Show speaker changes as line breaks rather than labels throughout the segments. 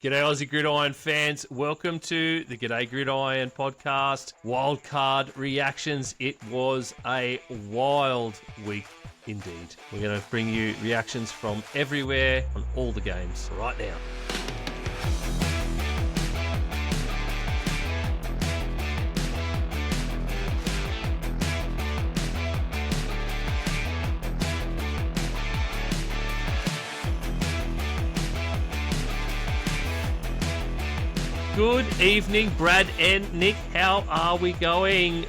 G'day Aussie Gridiron fans, welcome to the G'day Gridiron podcast, wildcard reactions. It was a wild week indeed. We're going to bring you reactions from everywhere on all the games right now. Good evening, Brad and Nick. How are we going?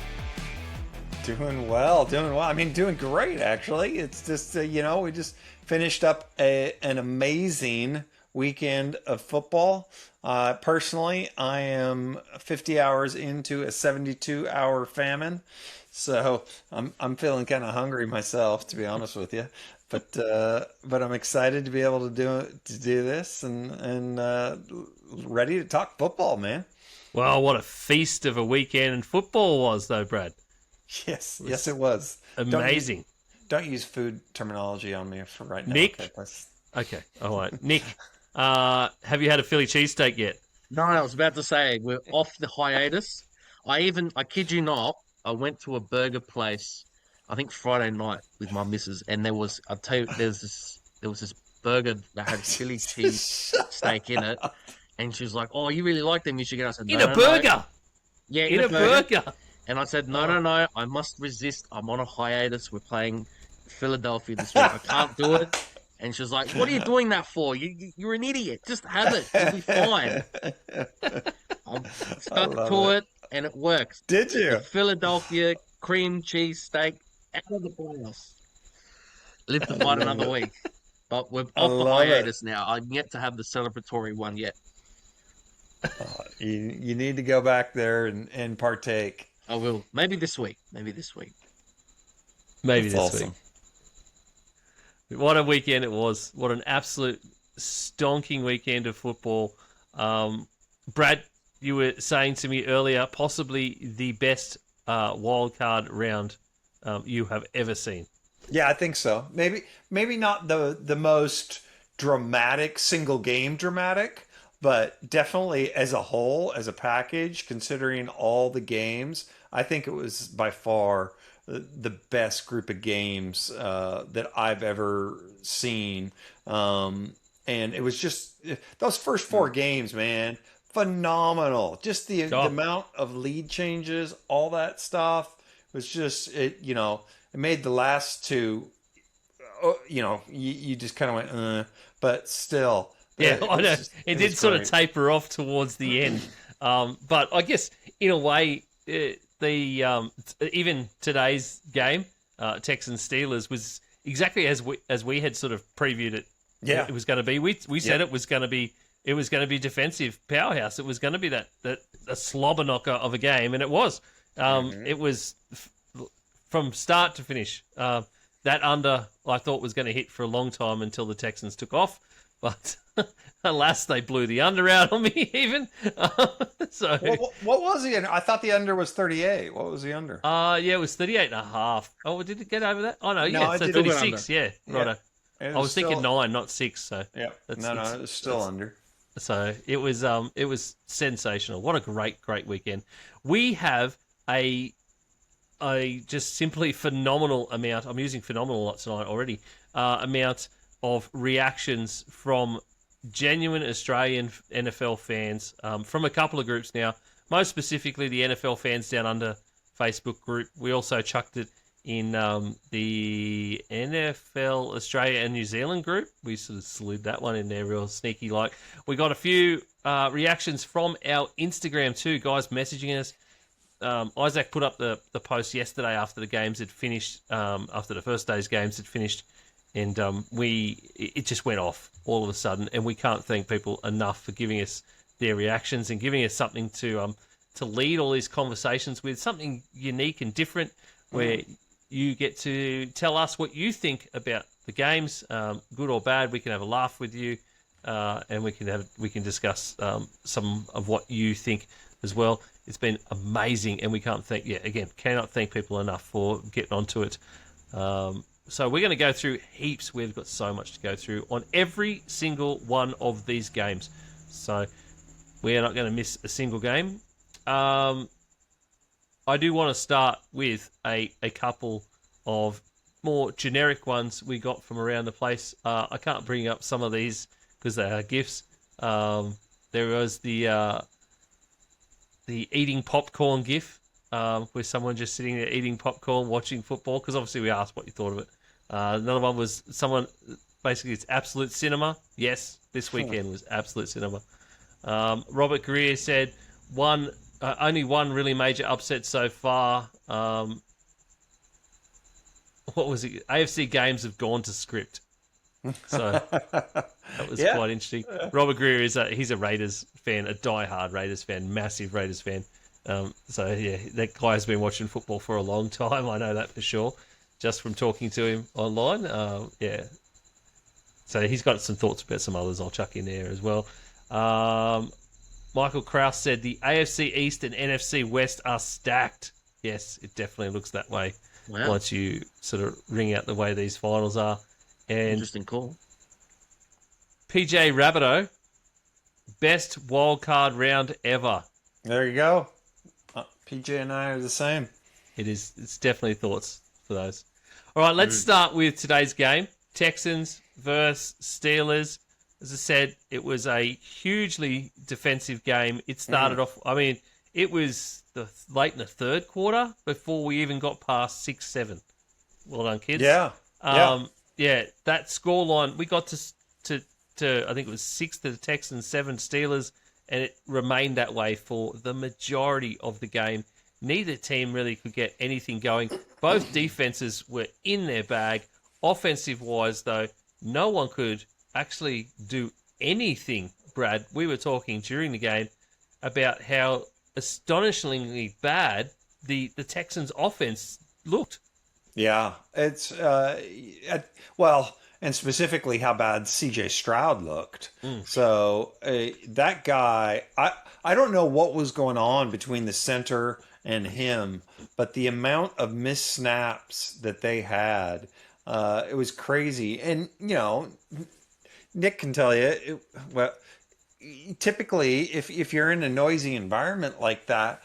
Doing well. I mean, doing great, actually. It's just, we just finished up an amazing weekend of football. Personally, I am 50 hours into a 72-hour famine, so I'm feeling kind of hungry myself, to be honest with you. But I'm excited to be able to do this and ready to talk football, man.
Well, what a feast of a weekend football was, though, Brad.
Yes, it was
amazing.
Don't use food terminology on me for right now.
Nick, okay, all right. Nick, have you had a Philly cheesesteak yet?
No, I was about to say we're off the hiatus. I kid you not, I went to a burger place, I think Friday night with my missus, and there was this burger that had Philly cheese steak in it, and she was like, "Oh, you really like them? You should get." I said, "No,
in a burger."
Yeah, in a burger. And I said, no, I must resist. I'm on a hiatus. We're playing Philadelphia this week. I can't do it. And she was like, "What are you doing that for? You're an idiot. Just have it. You'll be fine." I stuck to it, and it works.
Did you?
The Philadelphia cream cheese steak out of the playoffs. Live to fight another week. But we're off the hiatus now. I'm yet to have the celebratory one yet.
You need to go back there and partake.
I will. Maybe this week.
Maybe
That's
this
awesome.
week. What a weekend it was. What an absolute stonking weekend of football. Brad, you were saying to me earlier, possibly the best wildcard round you have ever seen.
Yeah, I think so. Maybe not the most dramatic, single game dramatic, but definitely as a whole, as a package, considering all the games, I think it was by far the best group of games that I've ever seen. And it was just those first four games, man, phenomenal. Just the amount of lead changes, all that stuff was just it made the last two, you just kind of went, but still.
Yeah, I know. It did sort of taper off towards the end. But I guess, in a way, even today's game, Texans Steelers, was exactly as we had sort of previewed it.
Yeah,
it was going to be. We said it was going to be defensive powerhouse. It was going to be that a slobber knocker of a game, and it was. It was from start to finish. That under I thought was going to hit for a long time until the Texans took off. But alas, they blew the under out on me even. So
what was the under? I thought the under was 38. What was the under?
Yeah, it was 38.5. Oh, did it get over that? Oh, no, yeah, so 36, yeah. Righto. I was thinking 9, not 6. So
yeah, it was still under.
So it was sensational. What a great weekend. We have a just simply phenomenal amount. I'm using phenomenal a lot tonight already. Amount of reactions from genuine Australian NFL fans from a couple of groups now, most specifically the NFL Fans Down Under Facebook group. We also chucked it in the NFL Australia and New Zealand group. We sort of slid that one in there real sneaky like. We got a few reactions from our Instagram too, guys messaging us. Isaac put up the post yesterday after the games had finished, after the first day's games had finished, and it just went off all of a sudden, and we can't thank people enough for giving us their reactions and giving us something to lead all these conversations with, something unique and different, where you get to tell us what you think about the games, good or bad. We can have a laugh with you, and we can discuss some of what you think as well. It's been amazing, and we cannot thank people enough for getting onto it. So we're going to go through heaps. We've got so much to go through on every single one of these games. So we are not going to miss a single game. I do want to start with a couple of more generic ones we got from around the place. I can't bring up some of these because they are gifts. There was the eating popcorn gif, with someone just sitting there eating popcorn, watching football, because obviously we asked what you thought of it. Another one was someone, basically it's absolute cinema. Yes, this weekend was absolute cinema. Robert Greer said, only one really major upset so far. What was it? AFC games have gone to script. So that was quite interesting. Robert Greer he's a Raiders fan, a die-hard Raiders fan, massive Raiders fan. So yeah, that guy has been watching football for a long time. I know that for sure, just from talking to him online. Yeah. So he's got some thoughts about some others I'll chuck in there as well. Michael Kraus said the AFC East and NFC West are stacked. Yes, it definitely looks that way.
Wow.
Once you sort of ring out the way these finals are. And
Interesting call.
PJ Rabideau, best wild card round ever.
There you go. PJ and I are the same.
It's definitely thoughts for those. All right, let's start with today's game. Texans versus Steelers. As I said, it was a hugely defensive game. It started off, it was late in the third quarter before we even got past 6-7. Well done, kids.
Yeah.
Yeah, that scoreline, we got to I think it was 6 to the Texans, 7 Steelers, and it remained that way for the majority of the game. Neither team really could get anything going. Both defenses were in their bag. Offensive-wise, though, no one could actually do anything, Brad. We were talking during the game about how astonishingly bad the Texans' offense looked.
Yeah, it's and specifically how bad C.J. Stroud looked. So that guy, I don't know what was going on between the center and him, but the amount of missed snaps that they had, it was crazy. And Nick can tell you, typically if you're in a noisy environment like that,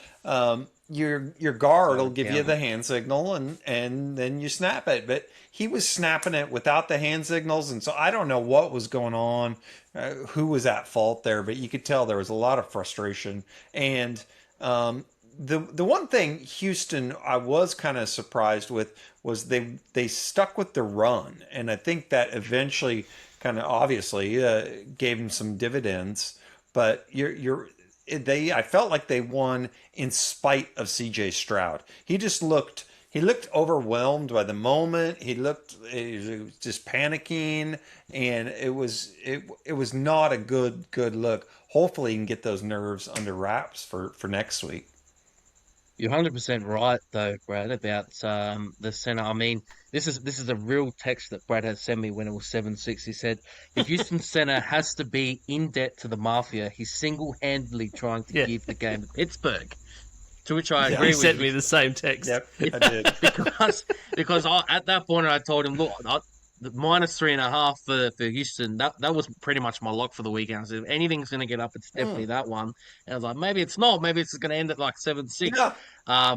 your guard will give you the hand signal and then you snap it. But he was snapping it without the hand signals, and so I don't know what was going on, who was at fault there, but you could tell there was a lot of frustration. And the one thing Houston I was kind of surprised with was they stuck with the run, and I think that eventually kind of obviously gave them some dividends. But I felt like they won in spite of C.J. Stroud. He looked overwhelmed by the moment. He was just panicking, and it was not a good look. Hopefully, he can get those nerves under wraps for next week.
You're 100% right, though, Brad, about the center. I mean, this is a real text that Brad had sent me when it was 7-6. He said, if Houston center has to be in debt to the Mafia, he's single-handedly trying to give the game to Pittsburgh. To which I agree with.
He sent me the same text.
Yep, I did.
because at that point I told him, look, the -3.5 for Houston, that was pretty much my lock for the weekend. I said, if anything's going to get up, it's definitely that one. And I was like, maybe it's not. Maybe it's going to end at like 7-6.
Yeah.
I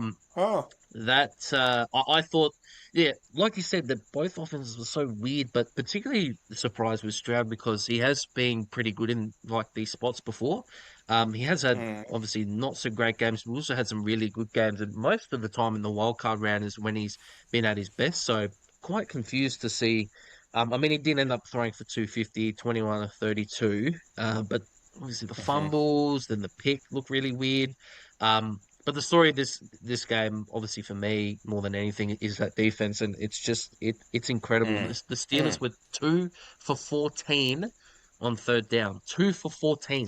thought, yeah, like you said, that both offenses were so weird, but particularly surprised with Stroud because he has been pretty good in like these spots before. He has had obviously not so great games, but also had some really good games, and most of the time in the wildcard round is when he's been at his best. So quite confused to see. He did end up throwing for 250, 21 of 32, but obviously the fumbles, then the pick look really weird. But the story of this game, obviously for me, more than anything, is that defense, and it's incredible. The Steelers were 2 for 14 on third down. 2 for 14.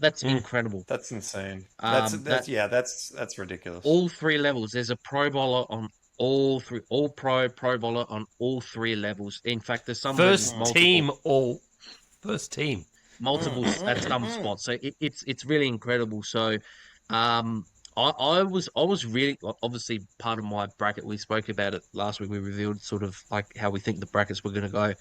That's incredible.
That's insane. That's ridiculous.
All three levels. There's a Pro Bowler on all three, all Pro Bowler on all three levels. In fact, there's some
first team
multiple at some spots. So it's really incredible. So, I was really, obviously part of my bracket. We spoke about it last week. We revealed sort of like how we think the brackets were going to go.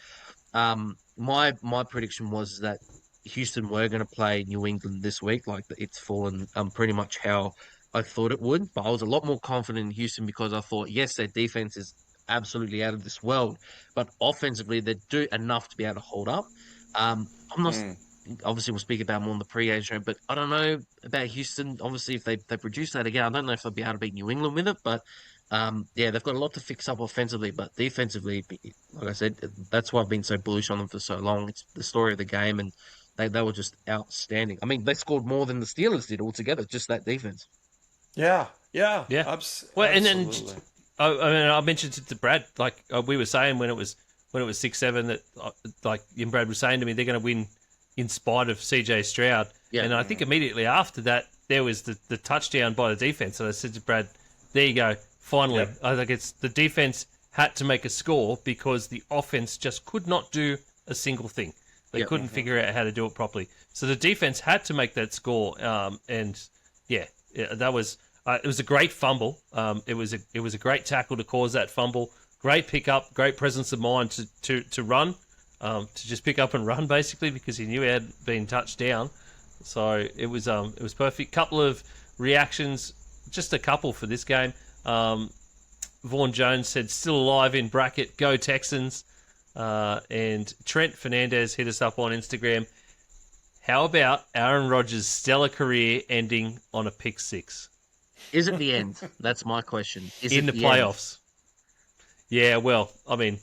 My prediction was that Houston were going to play New England this week. Like it's fallen pretty much how I thought it would. But I was a lot more confident in Houston because I thought, yes, their defense is absolutely out of this world, but offensively they do enough to be able to hold up. I'm not. Obviously, we'll speak about more in the pre-game show, but I don't know about Houston. Obviously, if they produce that again, I don't know if they'll be able to beat New England with it. But yeah, they've got a lot to fix up offensively, but defensively, like I said, that's why I've been so bullish on them for so long. It's the story of the game, and they were just outstanding. I mean, they scored more than the Steelers did altogether, just that defense.
Yeah.
Well, and then
absolutely.
I mean, I mentioned it to Brad, like we were saying when it was 6-7 that like Brad was saying to me, they're going to win in spite of CJ Stroud.
Yeah.
And I think immediately after that, there was the touchdown by the defense. And I said to Brad, there you go. Finally,
Yep.
I think it's the defense had to make a score because the offense just could not do a single thing. They
Yep.
couldn't figure out how to do it properly. So the defense had to make that score. And yeah, that was it was a great fumble. It was a great tackle to cause that fumble. Great pickup, great presence of mind to run. To just pick up and run basically because he knew he had been touched down. So it was perfect. Couple of reactions, just a couple for this game. Vaughan Jones said still alive in bracket, go Texans. And Trent Fernandez hit us up on Instagram. How about Aaron Rodgers' stellar career ending on a pick six?
Is it the end? That's my question. Is
in
it
the
end?
playoffs? Yeah, well, I mean,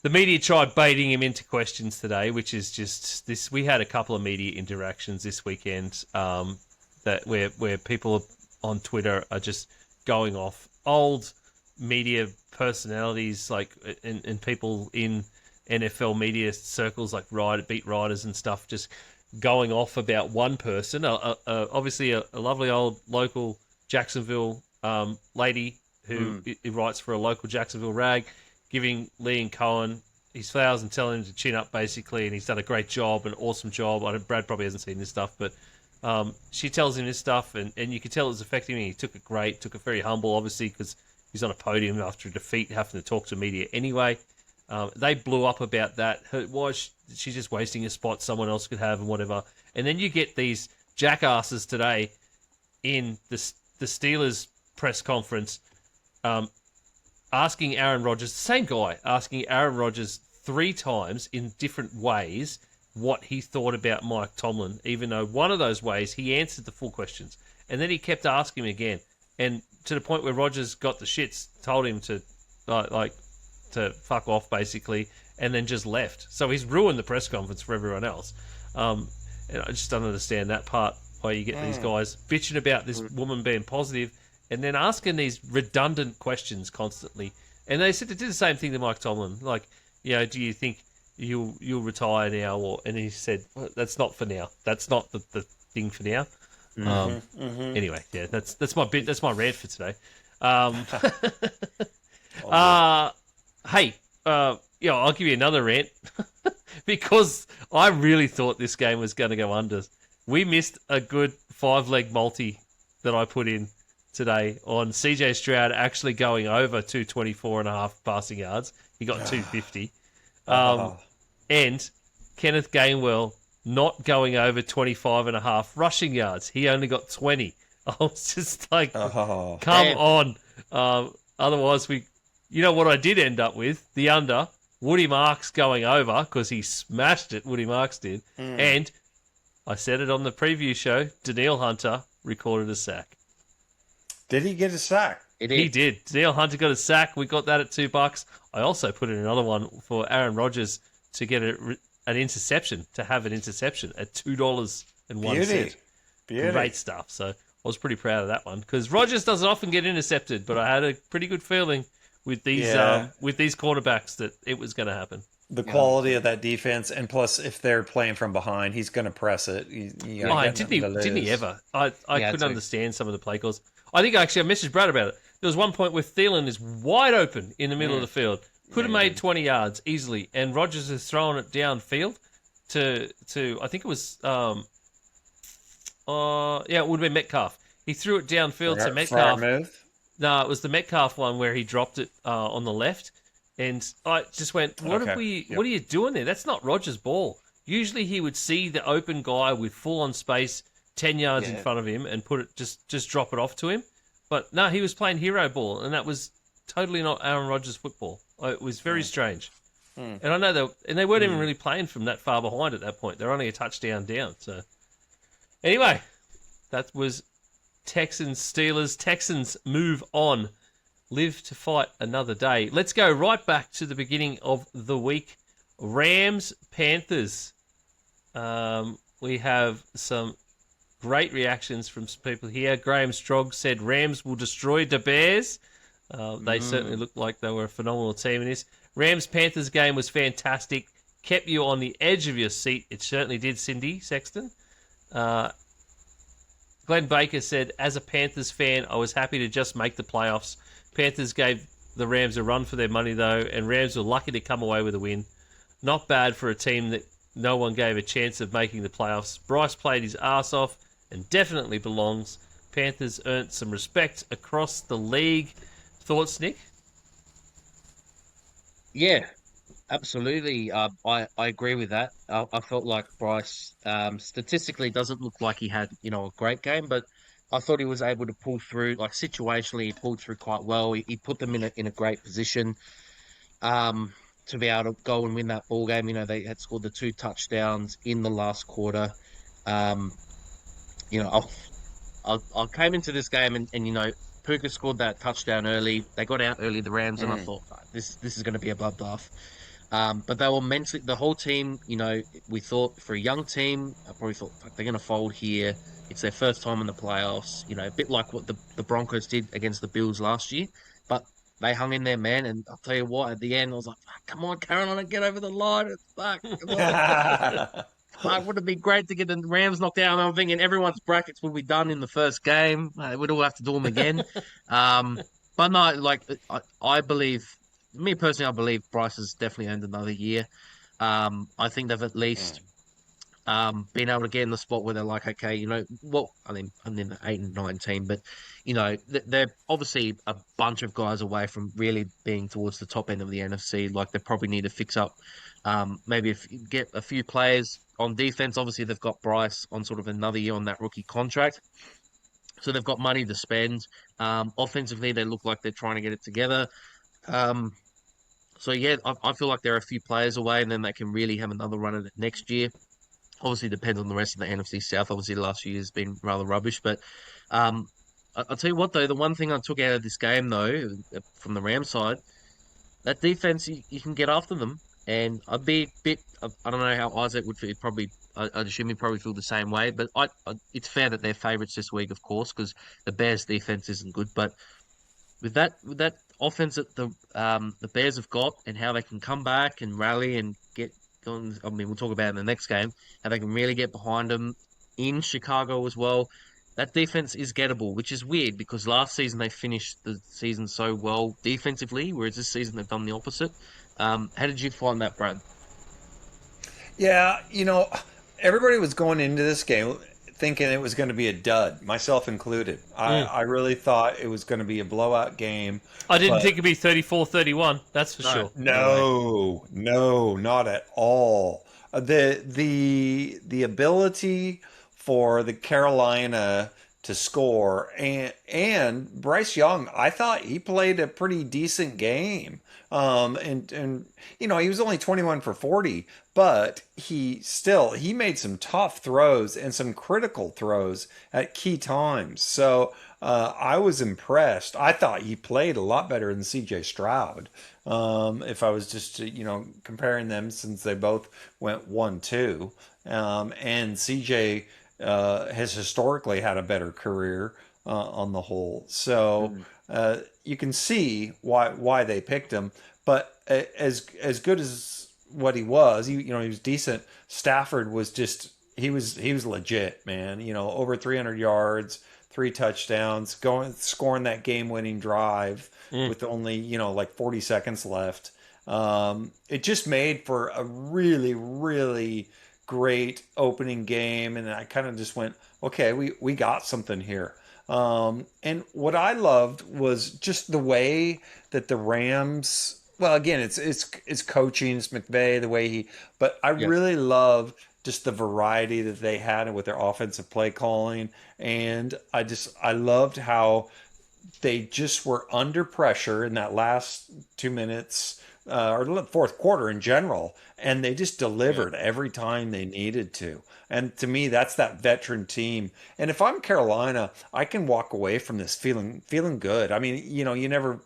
the media tried baiting him into questions today, which is just this. We had a couple of media interactions this weekend that where people on Twitter are just going off old media personalities, like and people in NFL media circles, like beat writers and stuff, just going off about one person. Obviously, a lovely old local Jacksonville lady who writes for a local Jacksonville rag, giving Liam Cohen his flowers and telling him to chin up, basically, and he's done a great job, an awesome job. Brad probably hasn't seen this stuff, but she tells him this stuff, and you can tell it was affecting him. He took it great, took it very humble, obviously, because he's on a podium after a defeat, having to talk to media anyway. They blew up about that. Why she's just wasting a spot someone else could have and whatever. And then you get these jackasses today in the Steelers press conference asking Aaron Rodgers, the same guy, asking Aaron Rodgers 3 times in different ways what he thought about Mike Tomlin, even though one of those ways he answered the full questions. And then he kept asking him again. And to the point where Rodgers got the shits, told him to to fuck off, basically, and then just left. So he's ruined the press conference for everyone else. And I just don't understand that part, why you get these guys bitching about this woman being positive and then asking these redundant questions constantly. And they said they did the same thing to Mike Tomlin. Like, do you think you'll retire now? And he said, well, that's not for now. That's not the thing for now. Anyway, yeah, that's my bit. That's my rant for today. Hey, I'll give you another rant because I really thought this game was going to go under. We missed a good 5-leg multi that I put in today on CJ Stroud actually going over 224.5 passing yards. He got 250. And Kenneth Gainwell not going over 25.5 rushing yards. He only got 20. I was just like, come on. Otherwise, you know what I did end up with? The under. Woody Marks going over because he smashed it. Woody Marks did. And I said it on the preview show. Danielle Hunter recorded a sack.
Did he get a sack?
He did. Danielle Hunter got a sack. We got that at $2. I also put in another one for Aaron Rodgers to get an interception, to have an interception at $2.01.
Beauty.
Great stuff. So I was pretty proud of that one because Rodgers doesn't often get intercepted, but I had a pretty good feeling with these cornerbacks that it was going to happen.
The quality of that defense, and plus, if they're playing from behind, he's going to press it. Didn't
he ever? I couldn't understand some of the play calls. I think I messaged Brad about it. There was one point where Thielen is wide open in the middle of the field. Could have made 20 yards easily, and Rodgers is throwing it downfield to I think it was it would have been Metcalf. He threw it downfield to Metcalf. No, it was the Metcalf one where he dropped it on the left, and I just went, "What are you doing there? That's not Rodgers' ball. Usually he would see the open guy with full on space 10 yards in
Yeah.
front of him and put it just drop it off to him. But no, he was playing hero ball, and that was totally not Aaron Rodgers football. It was very strange. And I know they weren't even really playing from that far behind at that point. They're only a touchdown down. So anyway, that was Texans Steelers. Texans move on, live to fight another day. Let's go right back to the beginning of the week. Rams Panthers. We have some great reactions from some people here. Graham Strog said Rams will destroy the Bears. They certainly looked like they were a phenomenal team in this. Rams-Panthers game was fantastic. Kept you on the edge of your seat. It certainly did, Cindy Sexton. Glenn Baker said, as a Panthers fan, I was happy to just make the playoffs. Panthers gave the Rams a run for their money, though, and Rams were lucky to come away with a win. Not bad for a team that no one gave a chance of making the playoffs. Bryce played his ass off and definitely belongs. Panthers earned some respect across the league. Thoughts, Nick?
Yeah, absolutely. I agree with that. I felt like Bryce statistically doesn't look like he had, a great game, but I thought he was able to pull through. Like situationally, he pulled through quite well. He put them in a great position to be able to go and win that ball game. They had scored the 2 touchdowns in the last quarter. I came into this game and Puka scored that touchdown early. They got out early, the Rams, and I thought this is going to be a bloodbath. But they were mentally, the whole team, we thought for a young team, I probably thought they're going to fold here. It's their first time in the playoffs, a bit like what the Broncos did against the Bills last year. But they hung in there, man. And I'll tell you what, at the end, I was like, come on, Carolina, get over the line. Fuck, come on. Would it be great to get the Rams knocked out? I'm thinking everyone's brackets will be done in the first game. We'd all have to do them again. But no, I believe, me personally, I believe Bryce has definitely earned another year. I think they've at least been able to get in the spot where they're like, okay, I'm in the 8 and 9 team, but they're obviously a bunch of guys away from really being towards the top end of the NFC. Like they probably need to fix up. Maybe if you get a few players on defense, obviously they've got Bryce on sort of another year on that rookie contract. So they've got money to spend. Offensively, they look like they're trying to get it together. So yeah, I feel like there are a few players away and then they can really have another run at it next year. Obviously depends on the rest of the NFC South. Obviously the last few years has been rather rubbish, but I'll tell you what though, the one thing I took out of this game though, from the Rams side, that defense, you can get after them. And I'd be a bit, I don't know how Isaac would feel, I'd assume he'd probably feel the same way, but it's fair that they're favourites this week, of course, because the Bears' defense isn't good. But with that offense that the Bears have got and how they can come back and rally and get going, I mean, we'll talk about it in the next game, how they can really get behind them in Chicago as well. That defense is gettable, which is weird because last season they finished the season so well defensively, whereas this season they've done the opposite. How did you find that, Brad?
Yeah, everybody was going into this game thinking it was going to be a dud, myself included. I really thought it was going to be a blowout game.
I didn't think it'd be 34-31, that's for sure.
No, not at all. The ability for the Carolina to score and Bryce Young, I thought he played a pretty decent game. And he was only 21 for 40, but he made some tough throws and some critical throws at key times. So I was impressed. I thought he played a lot better than CJ Stroud. If I was just comparing them, since they both went 1-2, and CJ has historically had a better career on the whole. So you can see why they picked him. But as good as what he was, he was decent. Stafford was he was legit, man. Over 300 yards, 3 touchdowns, scoring that game-winning drive with only 40 seconds left. It just made for a really, really great opening game, and I kind of just went, okay, we got something here. And what I loved was just the way that the Rams Well, again, it's coaching, it's McVay, the way he. But I
Yeah,
really love just the variety that they had with their offensive play calling, and I loved how they just were under pressure in that last 2 minutes or the fourth quarter in general, and they just
yeah,
delivered every time they needed to. And to me, that's that veteran team. And if I'm Carolina, I can walk away from this feeling good. I mean, you never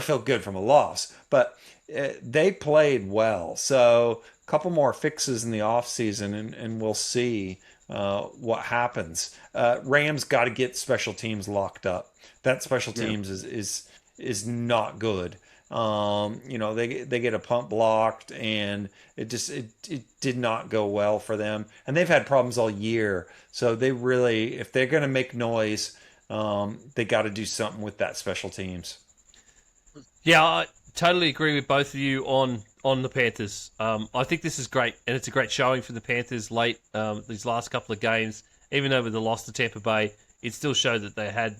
feel good from a loss, but they played well. So a couple more fixes in the offseason, and we'll see what happens. Rams got to get special teams locked up. That special
yeah.
teams is not good. They get a punt blocked, and it did not go well for them. And they've had problems all year. So they really, if they're going to make noise, they got to do something with that special teams.
Yeah, I totally agree with both of you on the Panthers. I think this is great, and it's a great showing for the Panthers late these last couple of games. Even though with the loss to Tampa Bay, it still showed that they had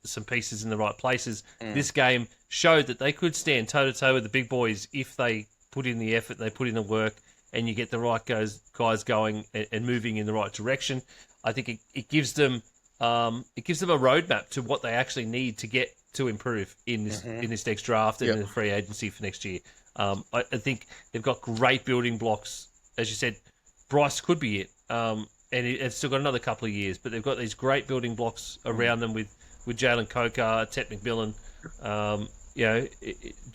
some pieces in the right places. This game showed that they could stand toe-to-toe with the big boys if they put in the effort, they put in the work, and you get the right guys going and moving in the right direction. I think it gives them a roadmap to what they actually need to get to improve in this next draft and
Yeah.
in the free agency for next year. I think they've got great building blocks. As you said, Bryce could be it. And it's still got another couple of years, but they've got these great building blocks around them with Jalen Coker, Ted McMillan,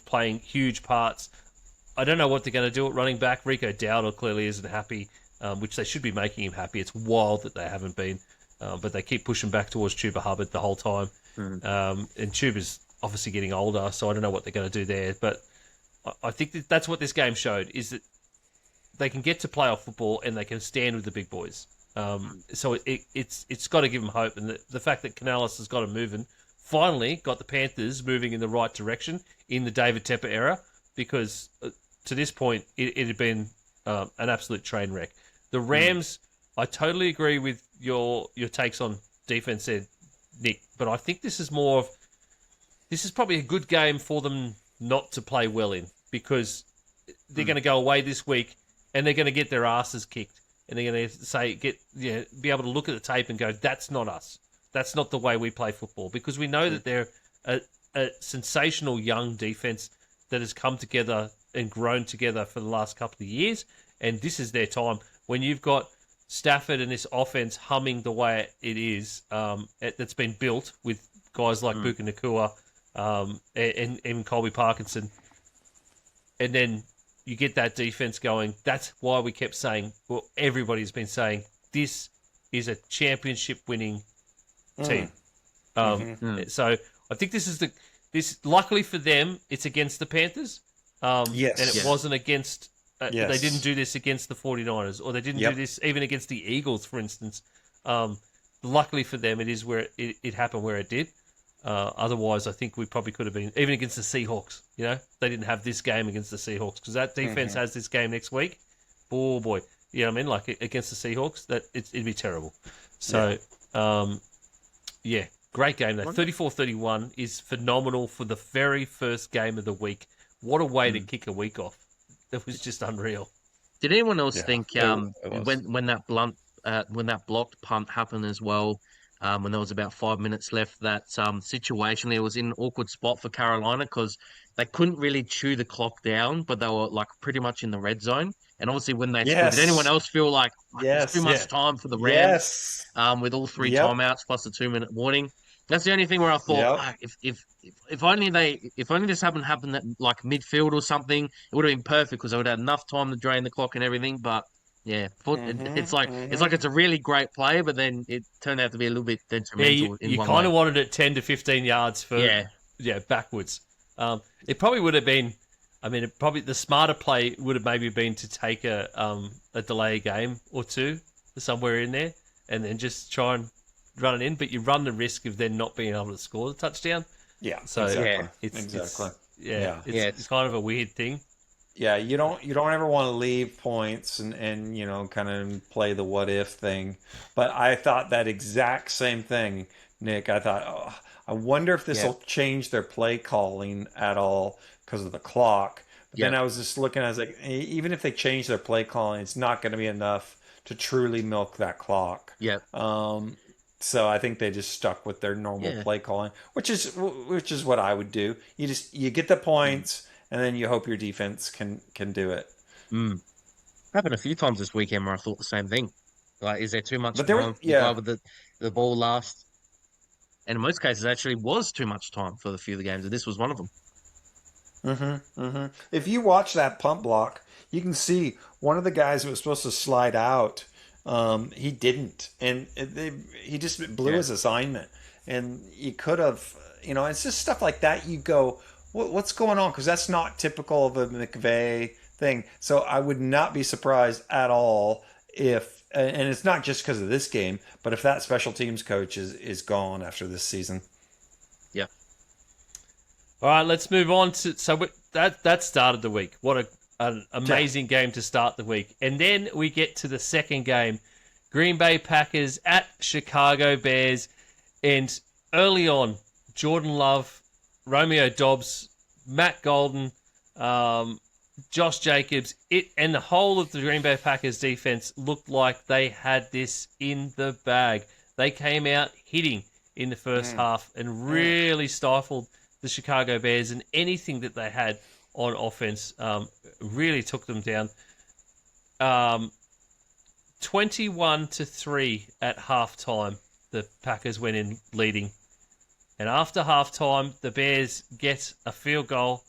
playing huge parts. I don't know what they're going to do at running back. Rico Dowdle clearly isn't happy, which they should be making him happy. It's wild that they haven't been, but they keep pushing back towards Chuba Hubbard the whole time. And Chuba's obviously getting older, so I don't know what they're going to do there. But I think that's what this game showed, is that they can get to playoff football and they can stand with the big boys. So it's got to give them hope, and the fact that Canales has got them moving, finally got the Panthers moving in the right direction in the David Tepper era, because to this point it had been an absolute train wreck. The Rams, I totally agree with your takes on defense there, Nick, but I think this is probably a good game for them not to play well in, because they're going to go away this week and they're going to get their asses kicked. And they're going to be able to look at the tape and go, that's not us. That's not the way we play football. Because we know that they're a sensational young defense that has come together and grown together for the last couple of years. And this is their time. When you've got Stafford and this offense humming the way it is, that's been built with guys like Buka Nakua and even Colby Parkinson, and then you get that defense going. That's why we kept saying, well, everybody's been saying, this is a championship-winning team. So I think this. Luckily for them, it's against the Panthers.
Yes.
And it wasn't against.
Yes.
They didn't do this against the 49ers, or they didn't do this even against the Eagles, for instance. Luckily for them, it is where it happened where it did. Otherwise, I think we probably could have been, even against the Seahawks. They didn't have this game against the Seahawks, because that defense has this game next week. Oh boy, you know what I mean? Like against the Seahawks, it'd be terrible. So, great game though. 34-31 is phenomenal for the very first game of the week. What a way to kick a week off! It was just unreal.
Did anyone else think
it was.
when that blocked punt happened as well? When there was about 5 minutes left, that situationally it was in an awkward spot for Carolina, because they couldn't really chew the clock down, but they were like pretty much in the red zone. And obviously, when they scored, did anyone else feel like it's too much time for the Rams? With all three timeouts plus the 2-minute warning. That's the only thing where I thought, if only this happened at like midfield or something, it would have been perfect, because they would have had enough time to drain the clock and everything. But yeah, it's like it's a really great play, but then it turned out to be a little bit detrimental.
You kind of wanted it 10 to 15 yards for backwards. It probably would have been. I mean, the smarter play would have maybe been to take a delay game or two somewhere in there, and then just try and run it in. But you run the risk of then not being able to score the touchdown.
Yeah.
So
exactly.
It's kind of a weird thing.
Yeah, you don't ever want to leave points and kind of play the what if thing. But I thought that exact same thing, Nick. I thought, I wonder if this will change their play calling at all, because of the clock. But
Yeah.
then I was just looking, I was like, even if they change their play calling, it's not going to be enough to truly milk that clock.
Yeah.
So I think they just stuck with their normal
Yeah.
play calling, which is what I would do. You get the points, and then you hope your defense can do it.
Mm. Happened a few times this weekend where I thought the same thing. Like, is there too much
But there was
time for the guy
yeah.
with the ball last? And in most cases, actually was too much time for the few of the games, and this was one of them.
If you watch that pump block, you can see one of the guys who was supposed to slide out. He didn't, and he just blew
Yeah.
his assignment. And you could have, it's just stuff like that. You go, what's going on? Because that's not typical of a McVay thing. So I would not be surprised at all if, and it's not just because of this game, but if that special teams coach is gone after this season.
Yeah.
All right, let's move on to that started the week. What an amazing game to start the week. And then we get to the second game, Green Bay Packers at Chicago Bears. And early on, Jordan Love, Romeo Dobbs, Matt Golden, Josh Jacobs, and the whole of the Green Bay Packers defense looked like they had this in the bag. They came out hitting in the first half and really stifled the Chicago Bears, and anything that they had on offense really took them down. 21-3 at halftime, the Packers went in leading. And after halftime, the Bears get a field goal,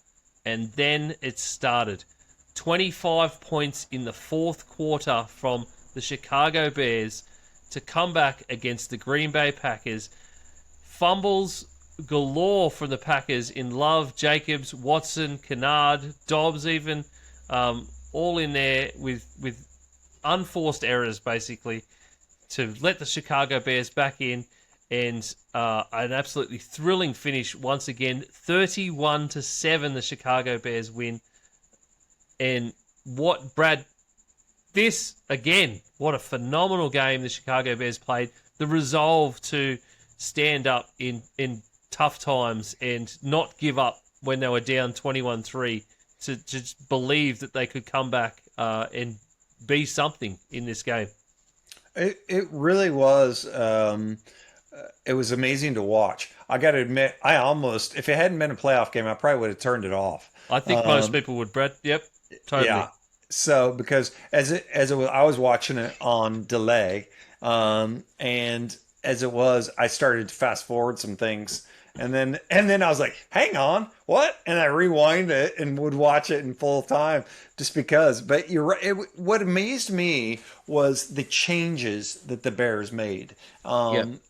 and then it started. 25 points in the fourth quarter from the Chicago Bears to come back against the Green Bay Packers. Fumbles galore from the Packers in Love, Jacobs, Watson, Kennard, Dobbs even, all in there with unforced errors, basically, to let the Chicago Bears back in, and an absolutely thrilling finish once again. 31-7, the Chicago Bears win. And what a phenomenal game the Chicago Bears played. The resolve to stand up in tough times and not give up when they were down 21-3, to just believe that they could come back and be something in this game.
It really was. It was amazing to watch. I got to admit, I almost, if it hadn't been a playoff game, I probably would have turned it off.
I think most people would, Brad. Yep, totally.
Yeah. So because as it was, I was watching it on delay, and as it was, I started to fast forward some things. And then I was like, hang on, what? And I rewind it and would watch it in full time just because. But you're right. What amazed me was the changes that the Bears made. And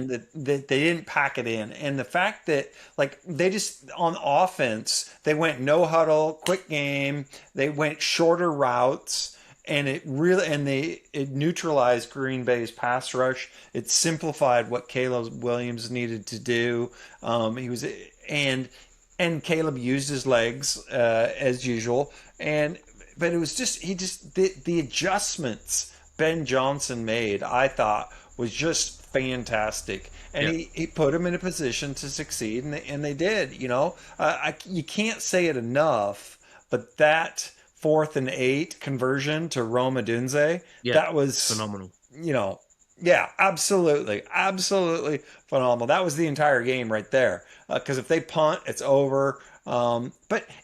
that they didn't pack it in. And the fact that, like, they just, on offense, they went no huddle, quick game. They went shorter routes. And it neutralized Green Bay's pass rush. It simplified what Caleb Williams needed to do. And Caleb used his legs as usual. But it was just the adjustments Ben Johnson made, I thought, was just fantastic. And he put them in a position to succeed, and they did. You can't say it enough, but that 4th and 8 conversion to Rome Odunze, that was
phenomenal.
Absolutely phenomenal. That was the entire game right there. Because if they punt, it's over. And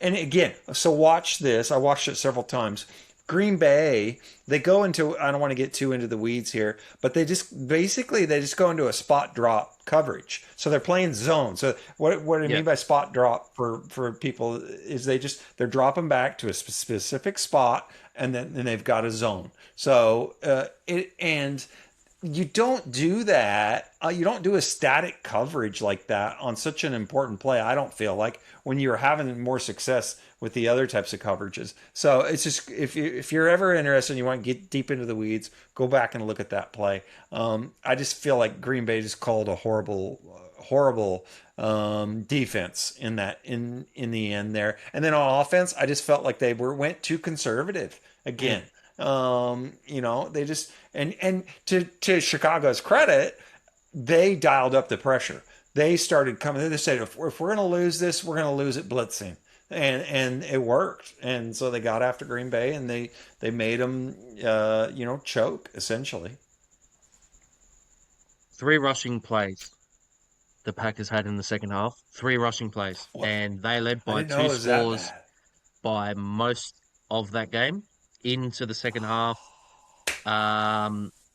again, so watch this. I watched it several times. Green Bay, they go into, I don't want to get too into the weeds here, but they just go into a spot drop coverage. So they're playing zone. So what I mean by spot drop for people is they're dropping back to a specific spot, and then they've got a zone. So and you don't do that. You don't do a static coverage like that on such an important play. I don't feel like, when you're having more success with the other types of coverages. So it's just, if you're ever interested and you want to get deep into the weeds, go back and look at that play. I just feel like Green Bay just called a horrible defense in the end there. And then on offense, I just felt like they went too conservative again. They just, and to Chicago's credit, they dialed up the pressure. They started coming. They said, if we're going to lose this, we're going to lose it blitzing. and it worked. And so they got after Green Bay, and they made them choke essentially.
3 rushing plays the Packers had in the second half. 3 rushing plays,
What?
and they led
I
by
didn't know
two
it was that
scores
bad.
by most of that game into the second half.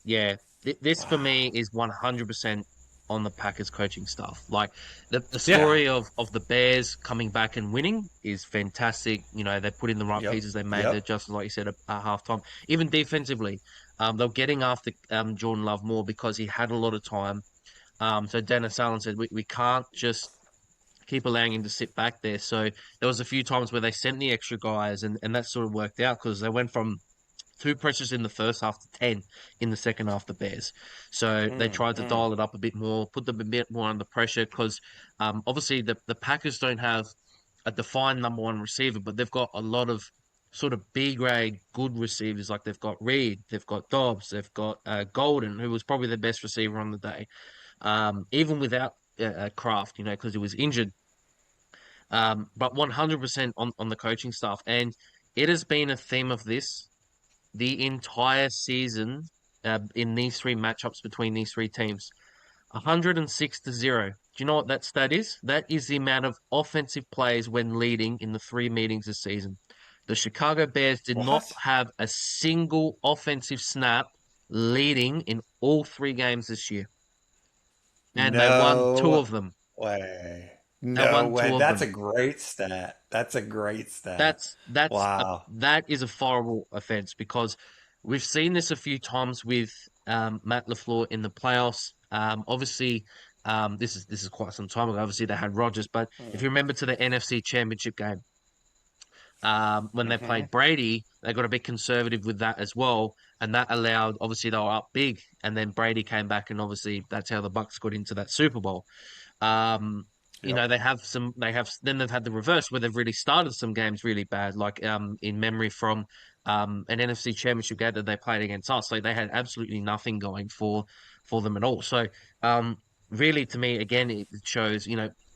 Yeah, this for
Wow.
me is 100% on the Packers coaching staff. Like the
Yeah.
story of the Bears coming back and winning is fantastic. You know, they put in the right
Yep.
pieces, they made the
Yep.
adjustments, like you said, at halftime. Even defensively, they're getting after Jordan Love more because he had a lot of time. So Dennis Allen said we can't just keep allowing him to sit back there. So there was a few times where they sent the extra guys, and that sort of worked out because they went from 2 pressures in the first half to 10 in the second half, the Bears. So they
Mm,
tried to
mm.
dial it up a bit more, put them a bit more under pressure because obviously the Packers don't have a defined number one receiver, but they've got a lot of sort of B grade good receivers. Like they've got Reed, they've got Dobbs, they've got Golden, who was probably the best receiver on the day, even without Kraft, because he was injured. But 100% on the coaching staff. And it has been a theme of this the entire season in these 3 matchups between these 3 teams. 106-0. Do you know what that stat is? That is the amount of offensive plays when leading in the 3 meetings this season. The Chicago Bears did not
What?
have a single offensive snap leading in all 3 games this year. And they won two
No
of them.
way.
They
No
won
way.
two of
That's
them.
a great stat. That's a great stat. Wow.
That is a horrible offense because we've seen this a few times with Matt LaFleur in the playoffs. Obviously, this is quite some time ago. Obviously, they had Rodgers, but if you remember to the NFC Championship game, when they
Mm-hmm.
played Brady, they got a bit conservative with that as well, and that allowed obviously they were up big, and then Brady came back, and obviously that's how the Bucks got into that Super Bowl. Um,
Yep.
then they've had the reverse where they've really started some games really bad, like in memory from an NFC Championship game that they played against us. Like they had absolutely nothing going for them at all. So really to me, again, it shows,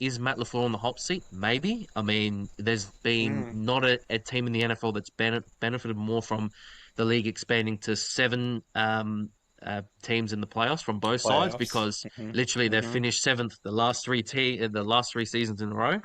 is Matt LaFleur on the hot seat? Maybe. I mean, there's been
Mm.
not a team in the NFL that's benefited more from the league expanding to 7 teams in the playoffs from both sides
Playoffs.
because literally
Mm-hmm.
they've
Mm-hmm.
finished seventh the last 3 seasons in a row.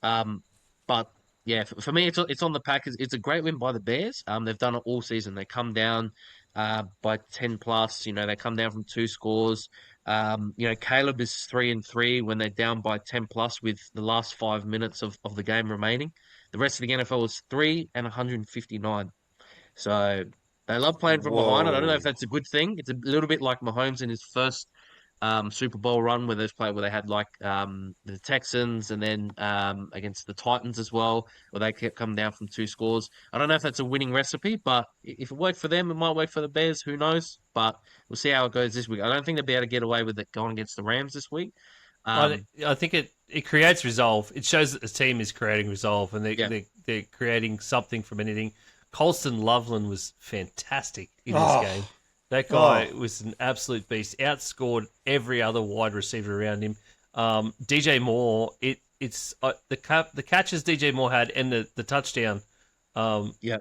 Um, but yeah, for me, it's on the Packers. It's a great win by the Bears. They've done it all season. They come down by 10 plus. They come down from 2 scores. Caleb is 3-3 when they're down by 10 plus with the last 5 minutes of the game remaining. The rest of the NFL is 3 and 159. So they love playing from behind. I don't know if
Whoa.
that's a good thing. It's a little bit like Mahomes in his first Super Bowl run where they had like the Texans and then against the Titans as well, where they kept coming down from 2 scores. I don't know if that's a winning recipe, but if it worked for them, it might work for the Bears. Who knows? But we'll see how it goes this week. I don't think they'll be able to get away with it going against the Rams this week.
I think it creates resolve. It shows that the team is creating resolve, and
Yeah,
they're creating something from anything. Colston Loveland was fantastic in this
Oh.
game. That guy
Oh.
was an absolute beast. Outscored every other wide receiver around him. DJ Moore, it's the catches DJ Moore had and the touchdown. Um,
yeah,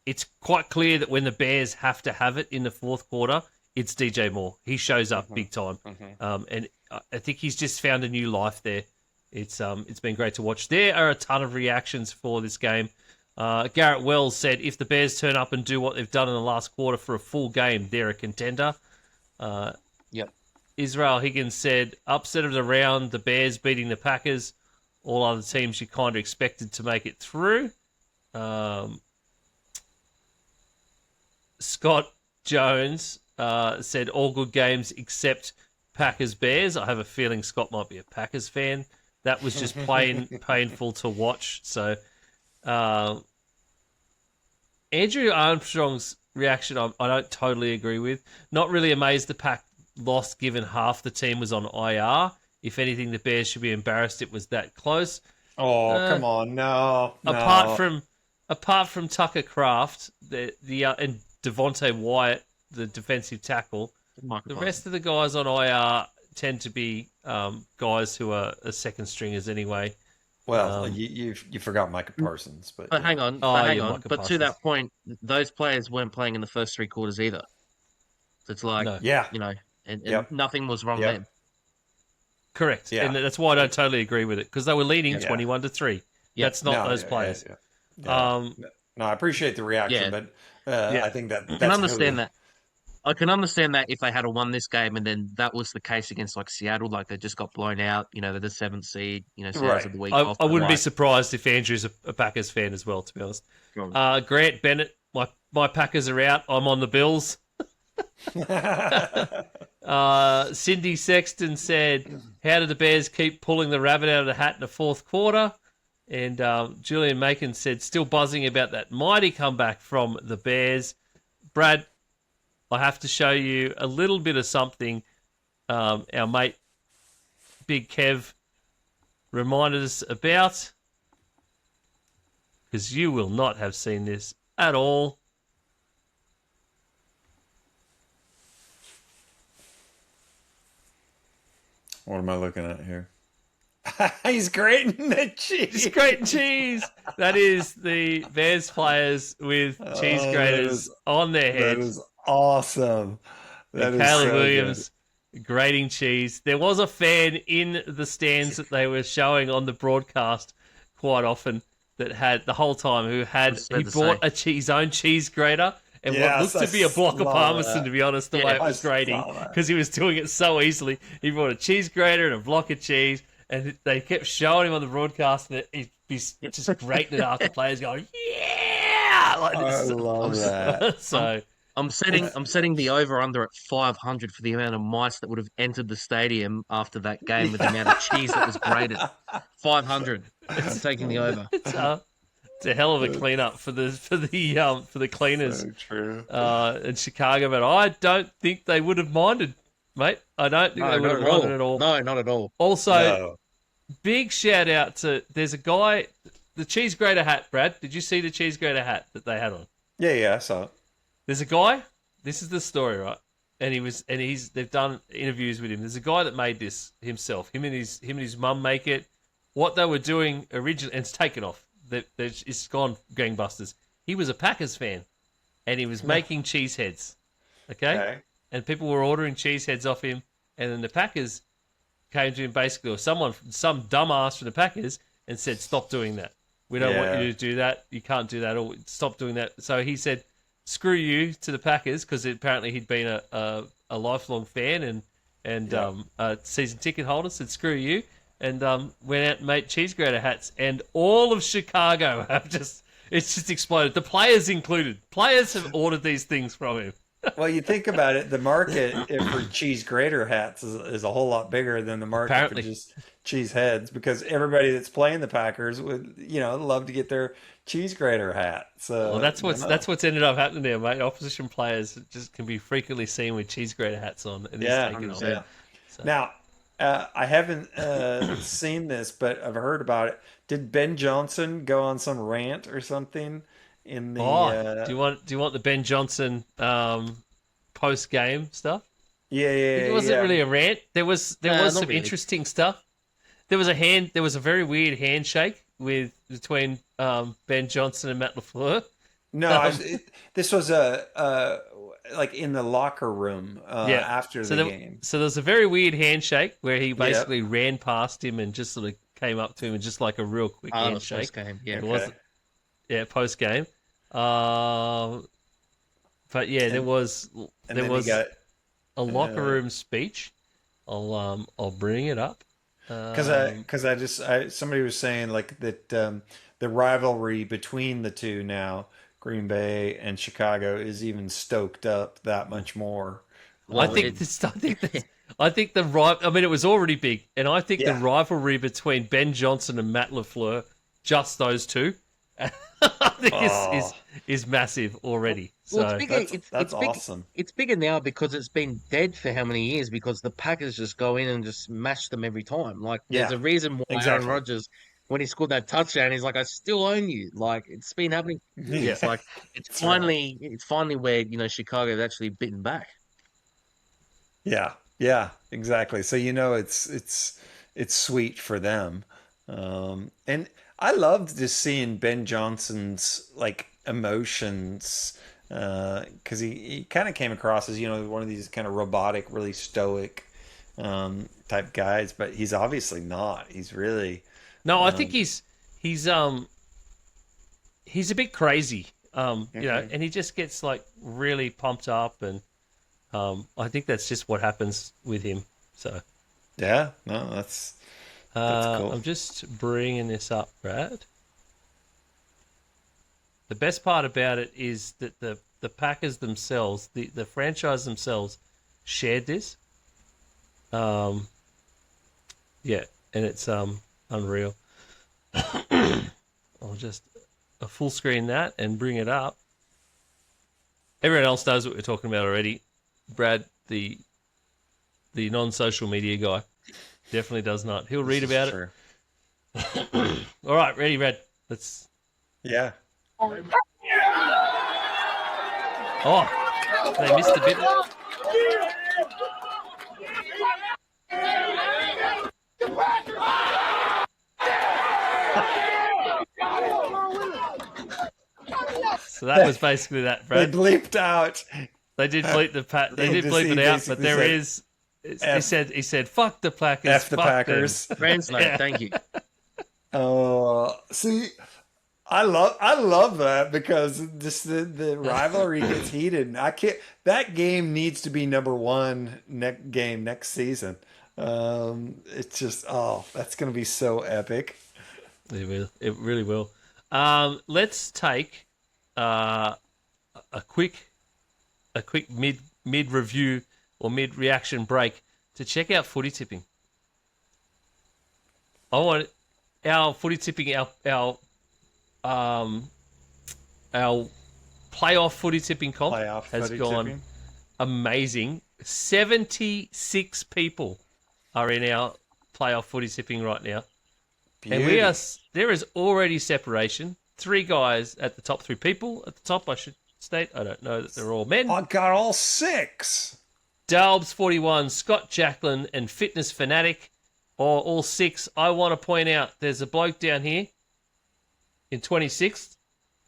it's quite clear that when the Bears have to have it in the fourth quarter, it's DJ Moore. He shows up
Mm-hmm.
big time,
Mm-hmm.
and I think he's just found a new life there. It's been great to watch. There are a ton of reactions for this game. Garrett Wells said, if the Bears turn up and do what they've done in the last quarter for a full game, they're a contender.
yeah.
Israel Higgins said, upset of the round, the Bears beating the Packers. All other teams you kind of expected to make it through. Scott Jones said, all good games except Packers Bears. I have a feeling Scott might be a Packers fan. That was just plain painful to watch. So, Andrew Armstrong's reaction, I don't totally agree with. Not really amazed the Pack lost given half the team was on IR. If anything, the Bears should be embarrassed it was that close.
Oh,
Uh,
come on. No.
apart
No.
from Tucker Kraft, and Devontae Wyatt, the defensive tackle, the
Microphone.
rest of the guys on IR tend to be guys who are second stringers anyway.
Well, you forgot Micah Parsons, but
But
yeah.
hang on,
Oh,
but hang
yeah,
on.
Micah
But to
Parsons.
that point, those players weren't playing in the first three quarters either. So it's like,
No.
Yeah.
and
Yep.
nothing was wrong
Yep.
then.
Correct.
Yeah.
And that's why I don't totally agree with it, because they were leading
Yeah.
21-3.
Yeah.
That's not
No,
those
yeah,
players.
yeah, yeah.
Um,
No, I appreciate the reaction,
Yeah.
but
Yeah.
I think that
I can
that's
understand
really
that. I can understand that if they had won this game and then that was the case against like Seattle, like they just got blown out, they're the seventh seed, Seattle's
right.
had the week
I
off. But
wouldn't be
like,
surprised if Andrew's a Packers fan as well, to be honest.
Sure.
Grant Bennett, my Packers are out. I'm on the Bills. Cindy Sexton said, "How did the Bears keep pulling the rabbit out of the hat in the fourth quarter?" And Julian Macon said, "Still buzzing about that mighty comeback from the Bears." Brad, I have to show you a little bit of something our mate Big Kev reminded us about, because you will not have seen this at all.
What am I looking at here? He's grating the cheese.
He's grating cheese. That is the Bears players with cheese graters on their
That
heads.
is awesome. That is
Caleb
so
Williams grating cheese. There was a fan in the stands that they were showing on the broadcast quite often that had the whole time he bought his own cheese grater and what looked to be a block of Parmesan, to be honest, the way it was grating, because he was doing it so easily. He bought a cheese grater and a block of cheese, and they kept showing him on the broadcast that he'd be just grating it after players going, yeah! Like this.
I love that.
So
I'm setting the over under at 500 for the amount of mice that would have entered the stadium after that game with the amount of cheese that was grated. 500. I'm taking the over.
it's a hell of a cleanup for the cleaners
So true.
in Chicago, but I don't think they would have minded, mate. I don't think they would have minded at all.
No, not at all.
Also, big shout out to there's a guy, the cheese grater hat. Brad, did you see the cheese grater hat that they had on?
Yeah, I saw it.
There's a guy. This is the story, right? And they've done interviews with him. There's a guy that made this himself. Him and his mum make it. What they were doing originally, and it's taken off. It's gone gangbusters. He was a Packers fan, and he was making cheese heads. Okay? And people were ordering cheese heads off him, and then the Packers came to him basically, or some dumbass from the Packers, and said, "Stop doing that. We don't want you to do that. You can't do that. Or stop doing that." So he said, "Screw you" to the Packers, because apparently he'd been a lifelong fan and a season ticket holder. Said, "Screw you," and went out and made cheese grater hats. And all of Chicago it's just exploded. The players included. Players have ordered these things from him.
Well, you think about it, the market for cheese grater hats is a whole lot bigger than the market for just cheese heads, because everybody that's playing the Packers would, love to get their cheese grater hat. So
that's what's ended up happening there, mate. Opposition players just can be frequently seen with cheese grater hats on, and it's taken off.
Yeah. So. Now, I haven't seen this, but I've heard about it. Did Ben Johnson go on some rant or something in the?
Do you want the Ben Johnson post game stuff?
Yeah.
It wasn't really a rant. There was some
really.
interesting stuff. There was a very weird handshake between Ben Johnson and Matt LaFleur.
No, this was like in the locker room after the game.
So there was a very weird handshake where he basically ran past him and just sort of came up to him and just like a real quick handshake.
Post-game,
It wasn't, post game. But there was a locker room speech. I'll bring it up.
Because somebody was saying like that the rivalry between the two now, Green Bay and Chicago, is even stoked up that much more.
I think it was already big, and I think the rivalry between Ben Johnson and Matt LaFleur, just those two, I think is massive already. So
it's bigger,
that's awesome.
It's bigger now because it's been dead for how many years? Because the Packers just go in and just smash them every time. Like there's a reason why Aaron Rodgers, when he scored that touchdown, he's like, "I still own you." Like it's been happening. It's like it's finally where Chicago's actually bitten back.
Yeah, exactly. So it's sweet for them. And I loved just seeing Ben Johnson's like emotions because he kind of came across as one of these kind of robotic, really stoic type guys, but he's obviously not. He's really
No, I think he's he's a bit crazy. And he just gets like really pumped up, and I think that's just what happens with him. So
yeah, no, that's cool.
I'm just bringing this up, Brad. The best part about it is that the Packers themselves, the franchise themselves, shared this. Yeah, and it's unreal. I'll just full screen that and bring it up. Everyone else knows what we're talking about already. Brad, the non-social media guy, definitely does not. He'll read about it. All right, ready, Brad? Let's.
Yeah.
Oh, they missed a bit. So that was basically that, Brad.
They bleeped out.
They did bleep They did bleep it out, but there is. He said, "Fuck the Packers."
F the Packers.
Translate. Thank you.
Oh, see, I love that because just the rivalry gets heated. And I can't. That game needs to be number one next season. It's just that's gonna be so epic.
It will. It really will. Let's take a quick mid review or mid reaction break to check out footy tipping. I want our footy tipping, our playoff footy tipping comp has gone amazing. 76 people are in our playoff footy tipping right now. Beauty. And there is already separation. 3 guys at the top, 3 people at the top, I should state. I don't know that they're all men.
I got all 6.
Dalbs 41, Scott Jacklin, and Fitness Fanatic are all 6. I want to point out there's a bloke down here in 26th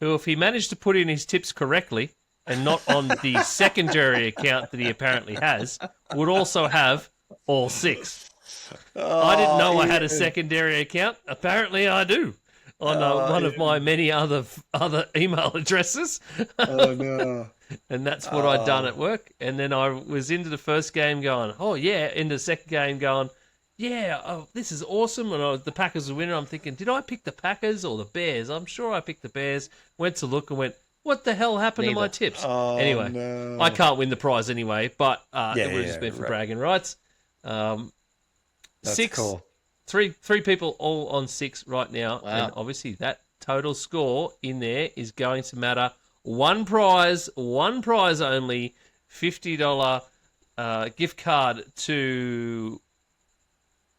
who, if he managed to put in his tips correctly and not on the secondary account that he apparently has, would also have all 6. I didn't know I had a secondary account. Apparently I do. On one of my many other email addresses.
Oh, no.
And that's what I'd done at work. And then I was into the first game going, oh, yeah. Into the second game going, yeah, this is awesome. And the Packers were winning. I'm thinking, did I pick the Packers or the Bears? I'm sure I picked the Bears. Went to look and went, what the hell happened to my tips? Anyway,
no.
I can't win the prize anyway, but it would have just been for bragging rights.
That's
6,
cool.
Three people all on 6 right now. Wow. And obviously that total score in there is going to matter. One prize only, $50 gift card to,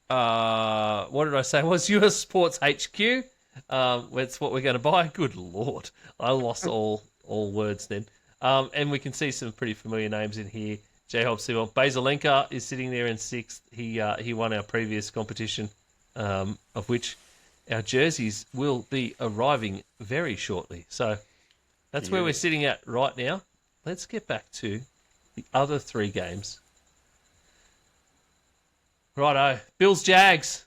what did I say? Was US Sports HQ. That's what we're going to buy. Good Lord. I lost all words then. And we can see some pretty familiar names in here. J-Hob Sewell. Basalenka is sitting there in 6th. He won our previous competition, of which our jerseys will be arriving very shortly. So that's where we're sitting at right now. Let's get back to the other 3 games. Righto. Bills-Jags.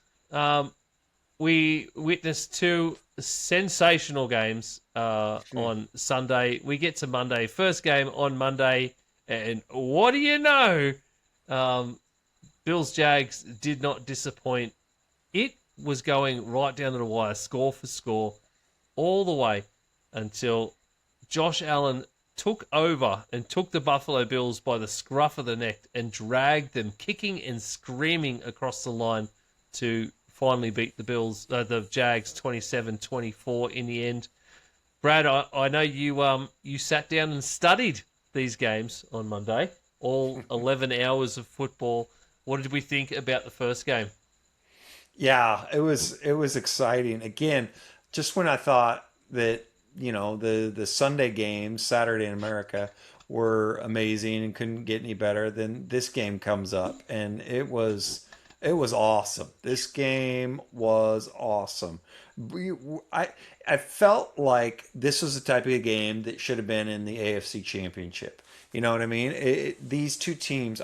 We witnessed 2 sensational games on Sunday. We get to Monday. First game on Monday. And what do you know? Bills-Jags did not disappoint. It was going right down to the wire, score for score, all the way until Josh Allen took over and took the Buffalo Bills by the scruff of the neck and dragged them kicking and screaming across the line to finally beat the Jags 27-24 in the end. Brad, I know you sat down and studied these games on Monday, all 11 hours of football. What did we think about the first game?
Yeah, it was exciting. Again, just when I thought that, the Sunday games, Saturday in America, were amazing and couldn't get any better, then this game comes up and it was It was awesome. This game was awesome. We, I, I felt like this was the type of game that should have been in the AFC Championship. You know what I mean? These two teams,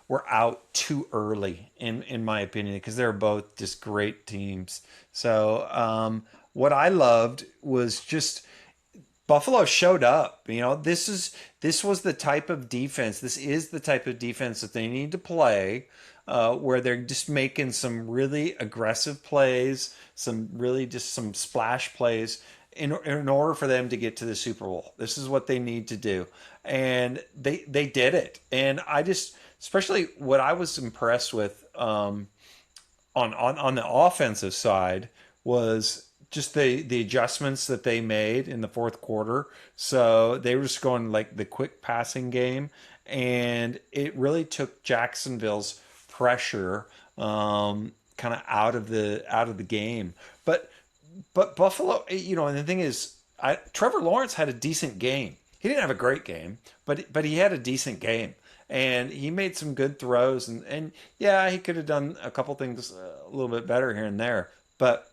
were out too early, in my opinion, because they're both just great teams. So, what I loved was just Buffalo showed up. This was the type of defense. This is the type of defense that they need to play, where they're just making some really aggressive plays, some splash plays in order for them to get to the Super Bowl. This is what they need to do, and they did it. And especially what I was impressed with, on the offensive side, was just the adjustments that they made in the fourth quarter. So they were just going like the quick passing game, and it really took Jacksonville's pressure, kind of out of the game. But Buffalo, and the thing is, Trevor Lawrence had a decent game. He didn't have a great game, but he had a decent game, and he made some good throws, and yeah, he could have done a couple things a little bit better here and there, but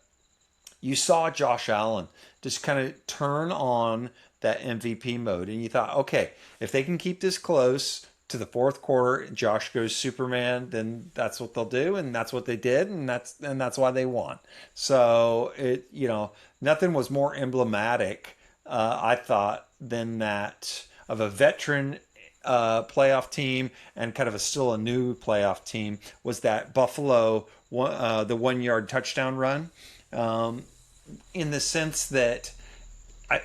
you saw Josh Allen just kind of turn on that MVP mode, and you thought, okay, if they can keep this close to the fourth quarter, Josh goes Superman, then that's what they'll do, and that's what they did, and that's why they won. So nothing was more emblematic, I thought, than that of a veteran playoff team and kind of still a new playoff team was that Buffalo the 1 yard touchdown run. In the sense that,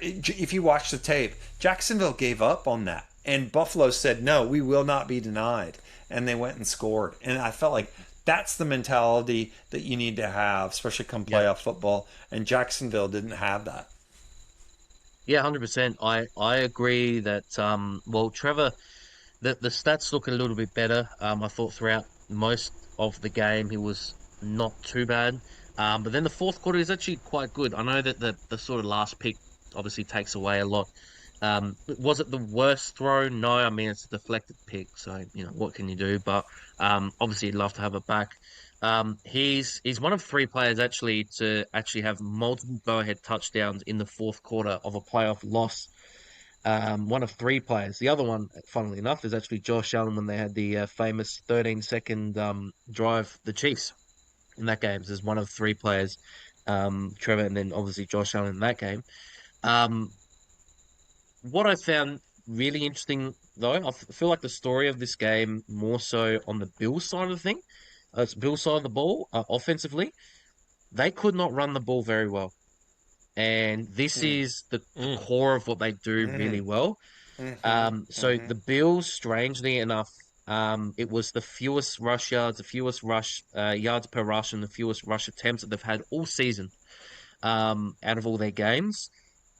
if you watch the tape, Jacksonville gave up on that, and Buffalo said, "No, we will not be denied," and they went and scored. And I felt like that's the mentality that you need to have, especially come playoff football. And Jacksonville didn't have that.
Yeah, 100%. I agree that well, Trevor, the stats look a little bit better. I thought throughout most of the game he was not too bad. But then the fourth quarter is actually quite good. I know that the sort of last pick obviously takes away a lot. Was it the worst throw? No, I mean it's a deflected pick, so what can you do? But obviously you'd love to have it back. He's one of three players actually to actually have multiple go-ahead touchdowns in the fourth quarter of a playoff loss. One of three players. The other one, funnily enough, is actually Josh Allen when they had the famous 13-second drive, the Chiefs in that game. There's one of three players, Trevor, and then obviously Josh Allen in that game. Um, what I found really interesting, though, feel like the story of this game more so on the Bills side of the thing. It's Bills side of the ball, offensively. They could not run the ball very well. And this is the core of what they do really well. So the Bills, strangely enough, it was the fewest rush yards, the fewest rush yards per rush, and the fewest rush attempts that they've had all season, out of all their games.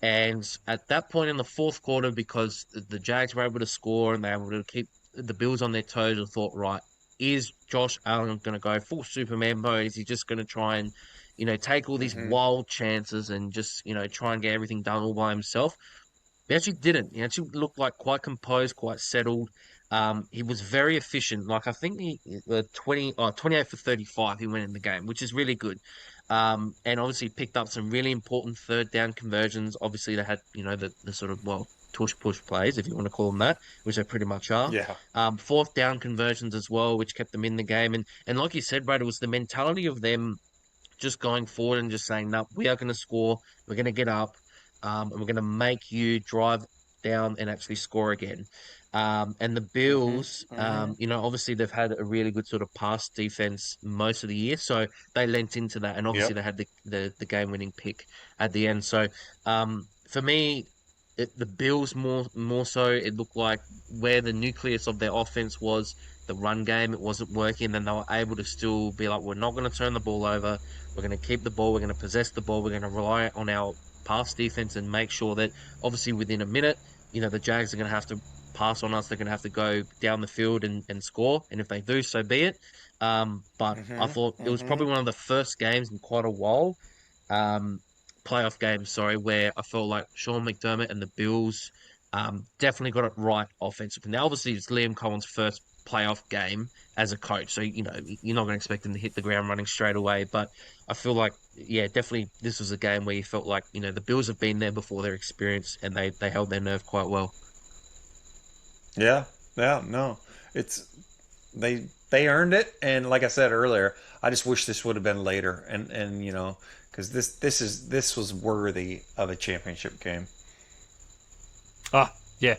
And at that point in the fourth quarter, because the Jags were able to score and they were able to keep the Bills on their toes, I thought, right, is Josh Allen going to go full Superman mode? Is he just going to try and, take all these wild chances and just, try and get everything done all by himself? He actually didn't. He actually looked like quite composed, quite settled. He was very efficient. Like I think he 28 for 35 he went in the game, which is really good. And obviously picked up some really important third down conversions. Obviously they had, the sort of, well, tush push plays, if you want to call them that, which they pretty much are.
Yeah.
Fourth down conversions as well, which kept them in the game. And like you said, Brad, it was the mentality of them just going forward and just saying, no, we are going to score. We're going to get up. And we're going to make you drive down and actually score again. And the Bills, obviously they've had a really good sort of pass defense most of the year, so they lent into that, and obviously they had the game-winning pick at the end. So for me, the Bills more so, it looked like where the nucleus of their offense was the run game, it wasn't working. Then they were able to still be like, we're not going to turn the ball over. We're going to keep the ball. We're going to possess the ball. We're going to rely on our pass defense and make sure that obviously within a minute, the Jags are going to have to pass on us. They're going to have to go down the field and score. And if they do, so be it. But I thought it was probably one of the first games in quite a while, playoff games, sorry, where I felt like Sean McDermott and the Bills definitely got it right offensively. Now, obviously, it's Liam Cohen's first playoff game as a coach. So, you're not going to expect him to hit the ground running straight away. But I feel like, yeah, definitely this was a game where you felt like, the Bills have been there before, their experience, and they held their nerve quite well.
Yeah, no, it's they earned it, and like I said earlier, I just wish this would have been later, and because this was worthy of a championship game.
Yeah,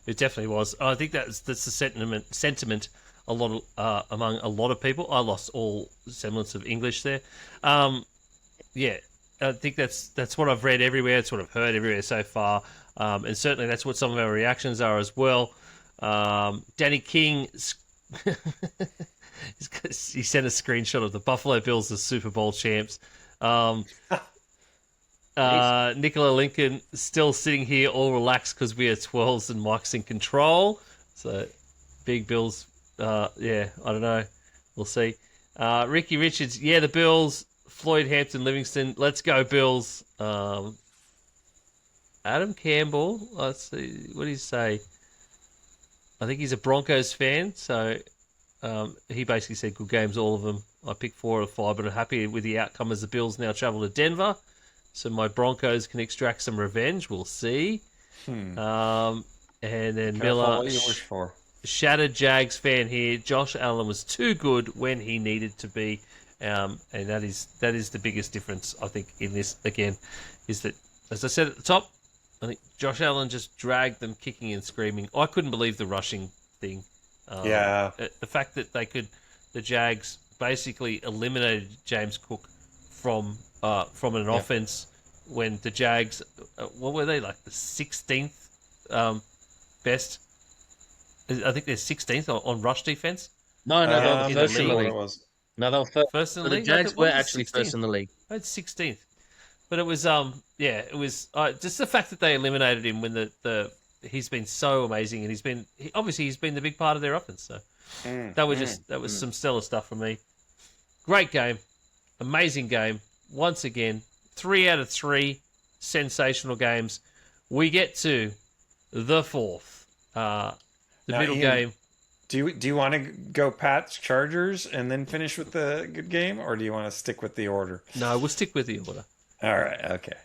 it definitely was. I think that's the sentiment a lot among a lot of people. I lost all semblance of English there. Yeah, I think that's what I've read everywhere. It's what I've heard everywhere so far, and certainly that's what some of our reactions are as well. Danny King, he sent a screenshot of the Buffalo Bills as Super Bowl champs. Nicola Lincoln still sitting here all relaxed because we are 12s and Mike's in control. So, big Bills. Yeah, I don't know. We'll see. Ricky Richards, yeah, the Bills. Floyd Hampton Livingston, let's go Bills. Adam Campbell, let's see, what did he say? I think he's a Broncos fan, so he basically said good games, all of them. I picked 4 out of 5, but I'm happy with the outcome as the Bills now travel to Denver. So my Broncos can extract some revenge. We'll see. And then Miller,
What you wish for.
Shattered Jags fan here. Josh Allen was too good when he needed to be. And that is the biggest difference, I think, in this, again, is that, as I said at the top, I think Josh Allen just dragged them kicking and screaming. I couldn't believe the rushing thing.
Yeah.
The fact that the Jags basically eliminated James Cook from an offense when the Jags, what were they, like the 16th best? I think they're 16th on rush defense.
No, they were first in the league. No, they were
first in the
league. The Jags were actually
16th?
first in the league.
I had 16th. But it was it was just the fact that they eliminated him when he's been so amazing, and he's been the big part of their offense. So that was some stellar stuff for me. Great game, amazing game. Once again, 3 out of 3 sensational games. We get to the 4th, middle
Ian,
game.
Do you want to go Pats Chargers and then finish with the good game, or do you want to stick with the order?
No, we'll stick with the order.
All right, okay.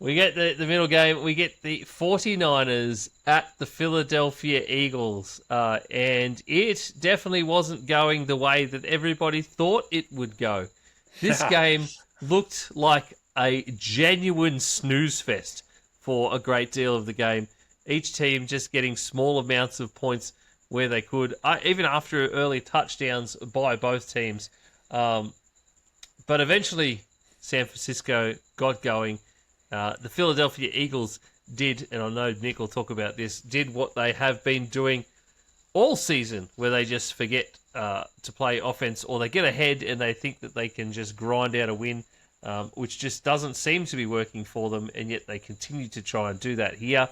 We get the middle game. We get the 49ers at the Philadelphia Eagles. And it definitely wasn't going the way that everybody thought it would go. This game looked like a genuine snooze fest for a great deal of the game. Each team just getting small amounts of points where they could, even after early touchdowns by both teams. But eventually, San Francisco got going. The Philadelphia Eagles did, and I know Nick will talk about this, did what they have been doing all season, where they just forget to play offense, or they get ahead and they think that they can just grind out a win, which just doesn't seem to be working for them, and yet they continue to try and do that here.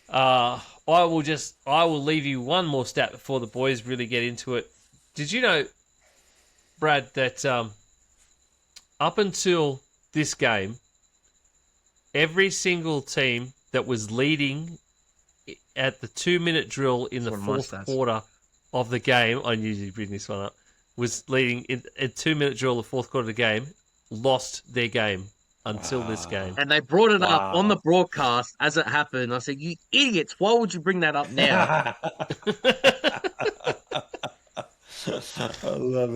I will leave you one more stat before the boys really get into it. Did you know, Brad, that up until this game, every single team that was leading at the 2-minute drill in the fourth quarter of the game, I knew you'd bring this one up, was leading in a 2-minute drill, the fourth quarter of the game, lost their game until this game.
And they brought it up on the broadcast as it happened. I said, "You idiots, why would you bring that up now?"
I love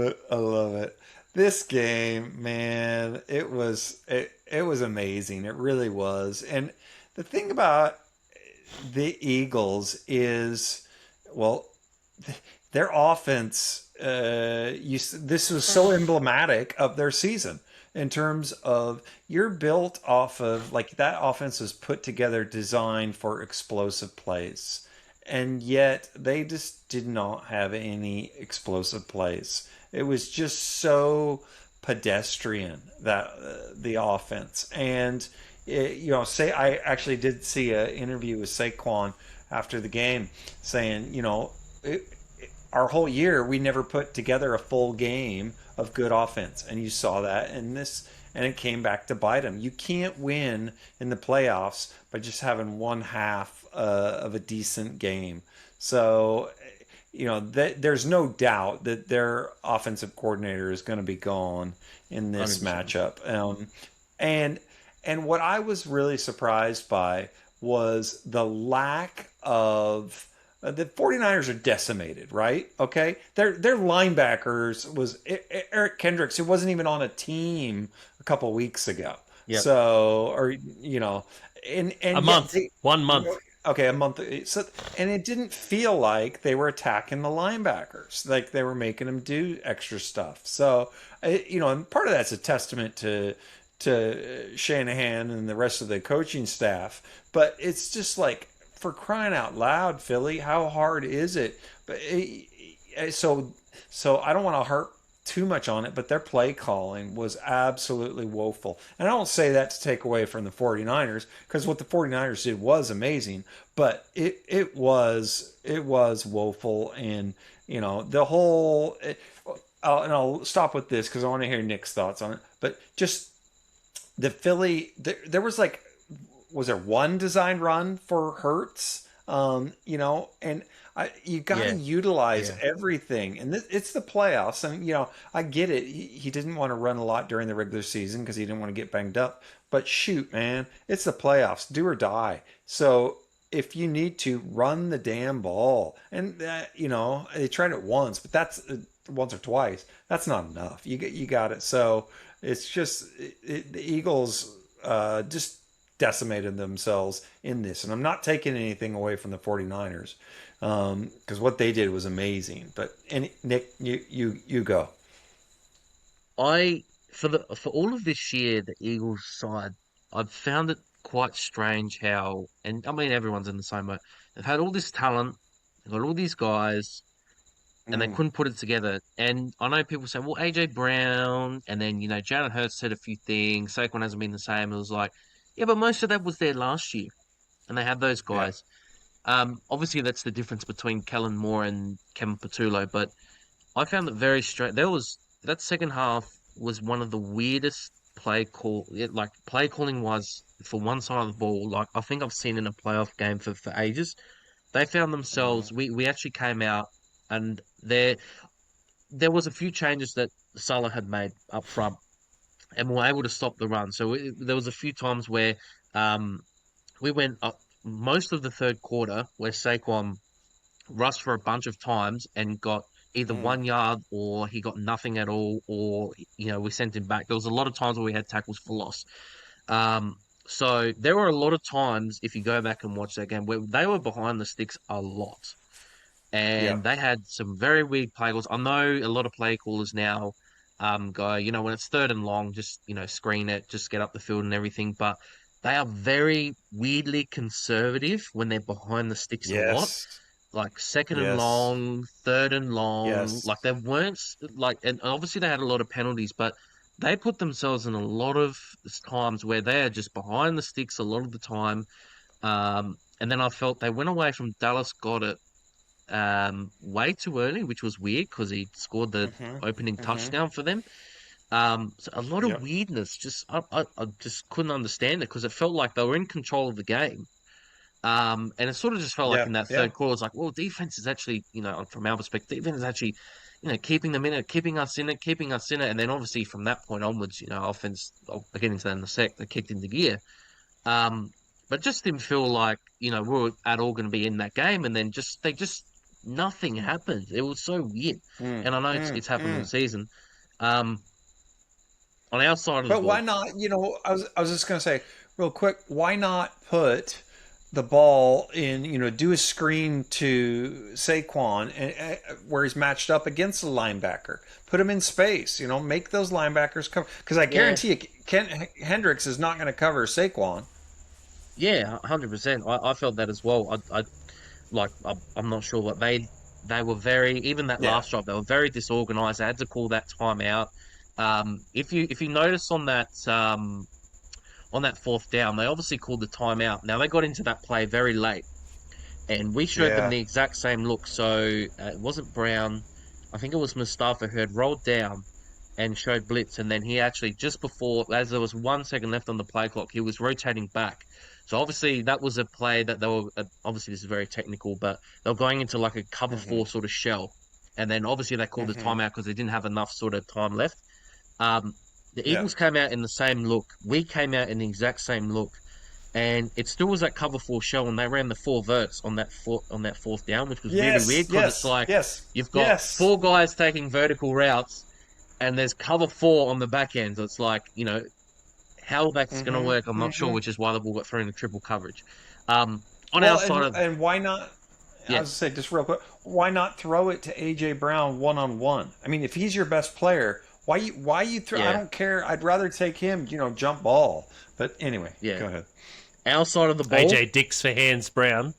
it. This game, man, it was amazing. It really was. And the thing about the Eagles is, well, their offense. This was so emblematic of their season in terms of you're built off of, like, that offense was put together, designed for explosive plays, and yet they just did not have any explosive plays. It was just so pedestrian, that the offense. And I actually did see an interview with Saquon after the game saying, our whole year we never put together a full game of good offense, and you saw that in this, and it came back to bite them. You can't win in the playoffs by just having one half of a decent game. So there's no doubt that their offensive coordinator is going to be gone in this
100%.
matchup. And and what I was really surprised by was the lack of the 49ers are decimated, right? Okay. Their linebackers was Eric Kendricks, who wasn't even on a team a couple weeks ago.
Yep.
So, or
A
and yet
month, 1 month.
okay, a month. So, and it didn't feel like they were attacking the linebackers, like they were making them do extra stuff. So, and part of that's a testament to Shanahan and the rest of the coaching staff. But it's just like, for crying out loud, Philly, how hard is it? But so I don't want to harp too much on it, but their play calling was absolutely woeful. And I don't say that to take away from the 49ers, because what the 49ers did was amazing, but it was woeful. And the whole and I'll stop with this because I want to hear Nick's thoughts on it. But just the Philly, there was like, was there one design run for Hertz? And you got to
Yeah.
utilize
Yeah.
everything. And it's the playoffs. And, I get it. He didn't want to run a lot during the regular season because he didn't want to get banged up. But shoot, man, it's the playoffs. Do or die. So if you need to, run the damn ball. And, they tried it once, but that's once or twice. That's not enough. You got it. So it's just the Eagles just decimated themselves in this. And I'm not taking anything away from the 49ers because what they did was amazing. But Nick, you go.
I for all of this year, the Eagles side, I've found it quite strange how, and I mean everyone's in the same boat. They've had all this talent, they've got all these guys, and they
Mm,
couldn't put it together. And I know people say, well, AJ Brown, and then Jalen Hurts said a few things. Saquon hasn't been the same. It was like, yeah, but most of that was there last year, and they had those
yeah.
guys. Obviously that's the difference between Kellen Moore and Kevin Patullo, but I found it very strange. That second half was one of the weirdest play calling was for one side of the ball. Like I think I've seen in a playoff game for ages. They found
Mhm.
themselves. We actually came out and there was a few changes that Salah had made up front and were able to stop the run. So there was a few times where um we went up most of the third quarter where Saquon rushed for a bunch of times and got either
Mm.
1 yard or he got nothing at all, or we sent him back. There was a lot of times where we had tackles for loss. Um, so there were a lot of times if you go back and watch that game where they were behind the sticks a lot,
Yeah.
and they had some very weird play calls. I know a lot of play callers now go, when it's third and long, just screen it, just get up the field and everything, but they are very weirdly conservative when they're behind the sticks a lot,
Yes.
like second and
Yes.
long, third and long.
Yes.
Like they weren't and obviously they had a lot of penalties, but they put themselves in a lot of times where they are just behind the sticks a lot of the time. And then I felt they went away from Dallas Goddard way too early, which was weird because he scored the
Mm-hmm.
opening
Mm-hmm.
touchdown for them. So a lot of
Yep.
weirdness. Just I just couldn't understand it because it felt like they were in control of the game. And it sort of just felt like
Yeah.
in that
Yeah.
third quarter, it's like, well, defense is actually, from our perspective, defense is actually, keeping them in it, keeping us in it, keeping us in it. And then obviously from that point onwards, offense, I'll get into that in a sec, they kicked into gear. Um, but just didn't feel like, we were at all going to be in that game. And then nothing happened. It was so weird.
Mm,
And I know
mm,
it's happened all
mm.
season. Um, on our side of the
But why
ball,
not? I was just gonna say real quick. Why not put the ball in? Do a screen to Saquon where he's matched up against the linebacker. Put him in space. Make those linebackers cover. Because I
yeah,
guarantee you, Hendricks is not going to cover Saquon.
yeah, 100%. I felt that as well. I'm not sure what they were very, even that
Yeah.
last drive, they were very disorganized. They had to call that timeout. If you notice on that fourth down, they obviously called the timeout. Now they got into that play very late, and we showed them
Yeah.
the exact same look. So it wasn't Brown, I think it was Mustafa who had rolled down. and showed blitz, and then he actually, just before, as there was 1 second left on the play clock, he was rotating back. So obviously that was a play that they were, obviously this is very technical, but they were going into like a cover four sort of shell. And then obviously they called the timeout because they didn't have enough sort of time left. The Eagles came out in the same look. We came out in the exact same look. And it still was that cover four shell, and they ran the four verts on that fourth down, which was really weird because it's like you've got four guys taking vertical routes, and there's cover four on the back end. So it's like, how that's going to work, I'm not sure, which is why the ball got thrown into triple coverage. On our side
and why not? I was going to say, just real quick, why not throw it to AJ Brown one-on-one? I mean, if he's your best player, why you throw? I don't care. I'd rather take him, jump ball. But anyway, go ahead.
Our side of the ball.
AJ Dix for Hands Brown.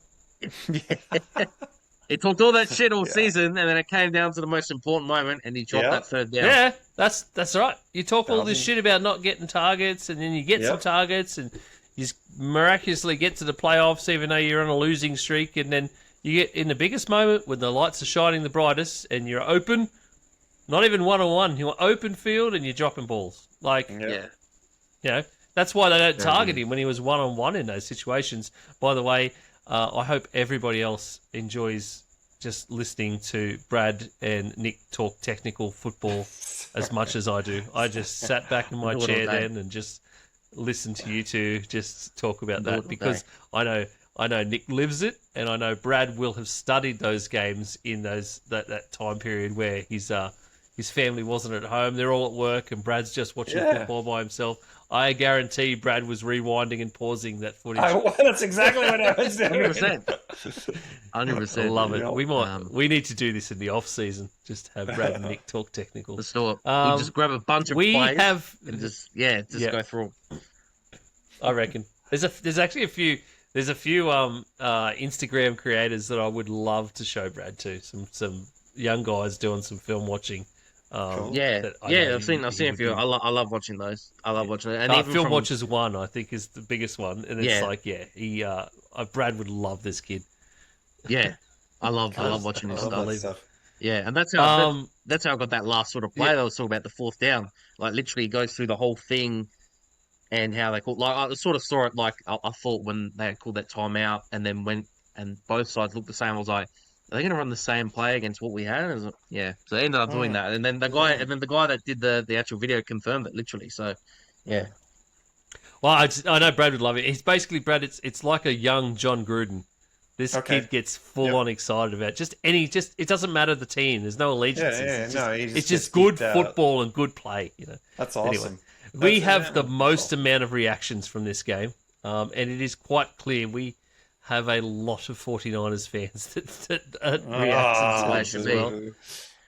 He talked all that shit all season, and then it came down to the most important moment, and he dropped that third down.
Yeah, that's right. You talk all this shit about not getting targets, and then you get some targets, and you miraculously get to the playoffs, even though you're on a losing streak, and then you get in the biggest moment when the lights are shining the brightest, and you're open, not even one-on-one, you're open field, and you're dropping balls. That's why they don't target him when he was one-on-one in those situations. By the way, I hope everybody else enjoys just listening to Brad and Nick talk technical football as much as I do. I just sat back in my chair then and just listened to you two just talk about that because I know Nick lives it, and I know Brad will have studied those games in that time period where his family wasn't at home. They're all at work, and Brad's just watching football by himself. I guarantee Brad was rewinding and pausing that footage.
That's exactly what I was doing.
100%.
I love it. We need to do this in the off season. Just have Brad and Nick talk technical.
Let's do it. We'll just grab a bunch of players and just go through.
I reckon there's actually a few Instagram creators that I would love to show Brad to. Some young guys doing some film watching.
Cool. I've seen a few. I love watching those. I love watching it. And even
Film Watchers 1, I think, is the biggest one, and it's Brad would love this kid.
Yeah, I love watching this stuff. Yeah, and that's how I got that last sort of play. I was talking about the fourth down. Like literally goes through the whole thing, and how they called. Like I sort of saw it. Like I thought when they had called that timeout, and then went and both sides looked the same. I was like, are they going to run the same play against what we had? So they ended up doing that, and then the guy that did the actual video confirmed it literally. So, yeah.
Well, I know Brad would love it. He's basically Brad. It's like a young John Gruden. This kid gets full on excited about it doesn't matter the team. There's no allegiances. It's just good football and good play.
That's awesome.
Anyway, we have the most amount of reactions from this game, and it is quite clear we have a lot of 49ers fans that react to it as well.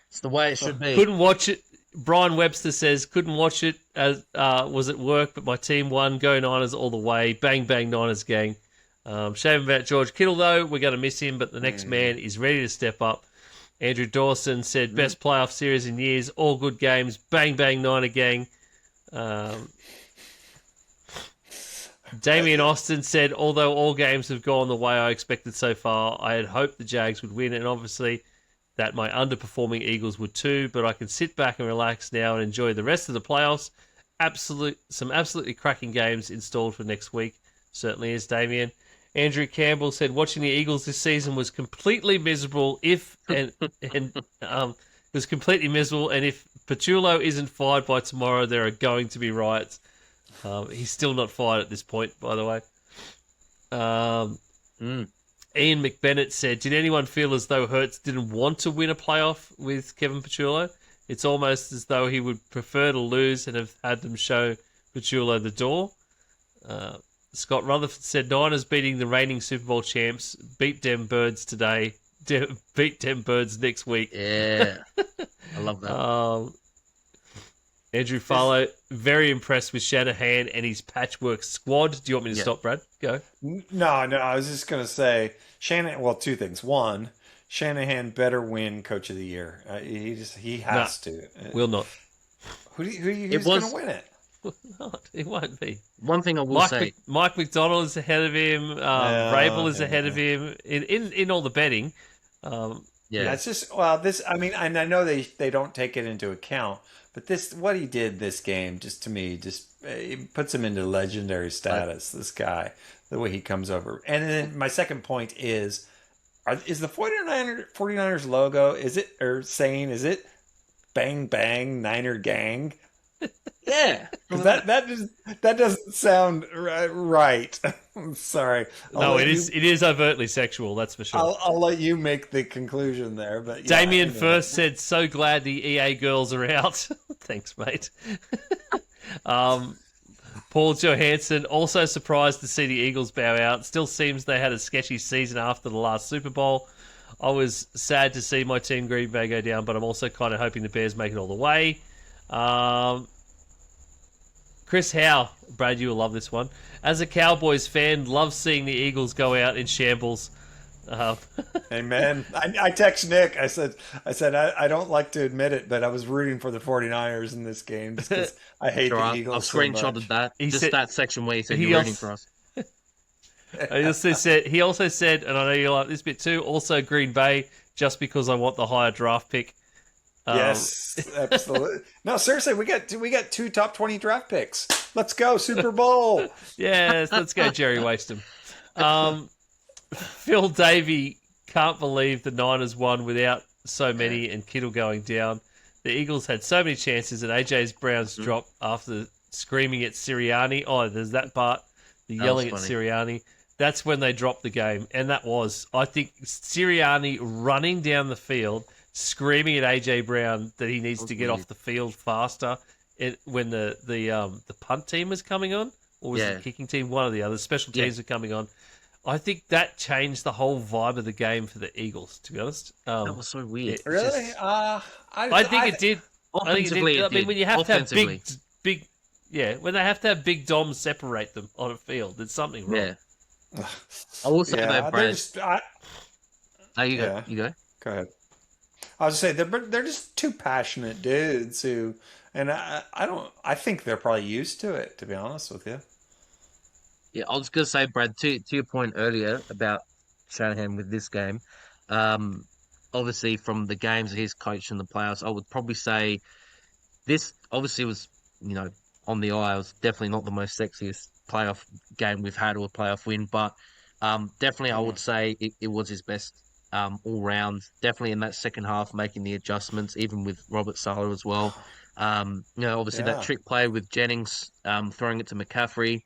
It's the way it should be.
Couldn't watch it. Brian Webster says, couldn't watch it as was at work, but my team won. Go Niners all the way. Bang, bang, Niners gang. Shame about George Kittle, though. We're going to miss him, but the next man is ready to step up. Andrew Dawson said, best playoff series in years. All good games. Bang, bang, Niner gang. Damian Austin said, although all games have gone the way I expected so far, I had hoped the Jags would win, and obviously that my underperforming Eagles would too, but I can sit back and relax now and enjoy the rest of the playoffs. Some absolutely cracking games installed for next week. Certainly is, Damian. Andrew Campbell said, watching the Eagles this season was completely miserable and was completely miserable, and if Pachulo isn't fired by tomorrow, there are going to be riots. He's still not fired at this point, by the way. Ian McBennett said, did anyone feel as though Hurts didn't want to win a playoff with Kevin Pachulo? It's almost as though he would prefer to lose and have had them show Pachulo the door. Scott Rutherford said, Niners beating the reigning Super Bowl champs. Beat them birds today. Beat them birds next week.
Yeah. I love that.
Andrew Farlow, very impressed with Shanahan and his patchwork squad. Do you want me to stop, Brad? Go.
No, I was just going to say, two things. One, Shanahan better win Coach of the Year. He has to.
Will not.
Who's going to win it?
Will not. It won't be.
One thing I will say.
Mike McDonald is ahead of him. Vrabel is ahead of him. In all the betting,
Yeah.
That's just well, this. I mean, and I know they don't take it into account, but this what he did this game just to me just it puts him into legendary
Like,
status. This guy, the way he comes over, and then my second point is the 49ers logo? Is it or saying is it bang bang Niner gang?
yeah.
'Cause that doesn't sound right. I'm sorry.
No, it is overtly sexual. That's for sure.
I'll let you make the conclusion there, but yeah,
Damien
anyway.
first said, "So glad the EA girls are out." Thanks, mate. Paul Johansson also surprised to see the Eagles bow out. Still seems they had a sketchy season after the last Super Bowl. I was sad to see my team Green Bay go down, but I'm also kind of hoping the Bears make it all the way. Chris Howe, Brad, you will love this one. As a Cowboys fan, love seeing the Eagles go out in shambles.
Amen. I text Nick. I said I don't like to admit it, but I was rooting for the 49ers in this game just because I hate
Sure,
the
I've
Eagles so
screenshotted
much.
that.
He
Just
said-
that section where you said
he
you're
also-
rooting for us.
He also said, and I know you like this bit too, also Green Bay, just because I want the higher draft pick.
Yes, absolutely. No, seriously, we got two top 20 draft picks. Let's go Super Bowl.
Yes, let's go Jerry Wastem. Phil Davey can't believe the Niners won without so many and Kittle going down. The Eagles had so many chances and AJ Brown's drop after screaming at Sirianni. Oh, there's that part, the
That
yelling at
was
Sirianni. That's when they dropped the game. And that was, I think, Sirianni running down the field, screaming at AJ Brown that he needs to get off the field faster when the punt team was coming on, or was it the kicking team? One or the other. Special teams were coming on. I think that changed the whole vibe of the game for the Eagles, to be honest.
That was so weird.
Really?
I think it did.
Offensively,
I mean, when you have to have
Offensively.
big, when they have to have big doms separate them on a field, there's something wrong.
Yeah. I will say
Yeah,
though, Brad.
Yeah.
You go. You go.
Go ahead. I was just say they're just two passionate dudes who, and I think they're probably used to it. To be honest with you.
Yeah, I was gonna say, Brad, to your point earlier about Shanahan with this game, obviously from the games that he's coached in the playoffs, I would probably say this obviously was, on the eye, it was definitely not the most sexiest playoff game we've had or a playoff win, but definitely I would say it was his best all round. Definitely in that second half, making the adjustments, even with Robert Saleh as well. Obviously that trick play with Jennings throwing it to McCaffrey.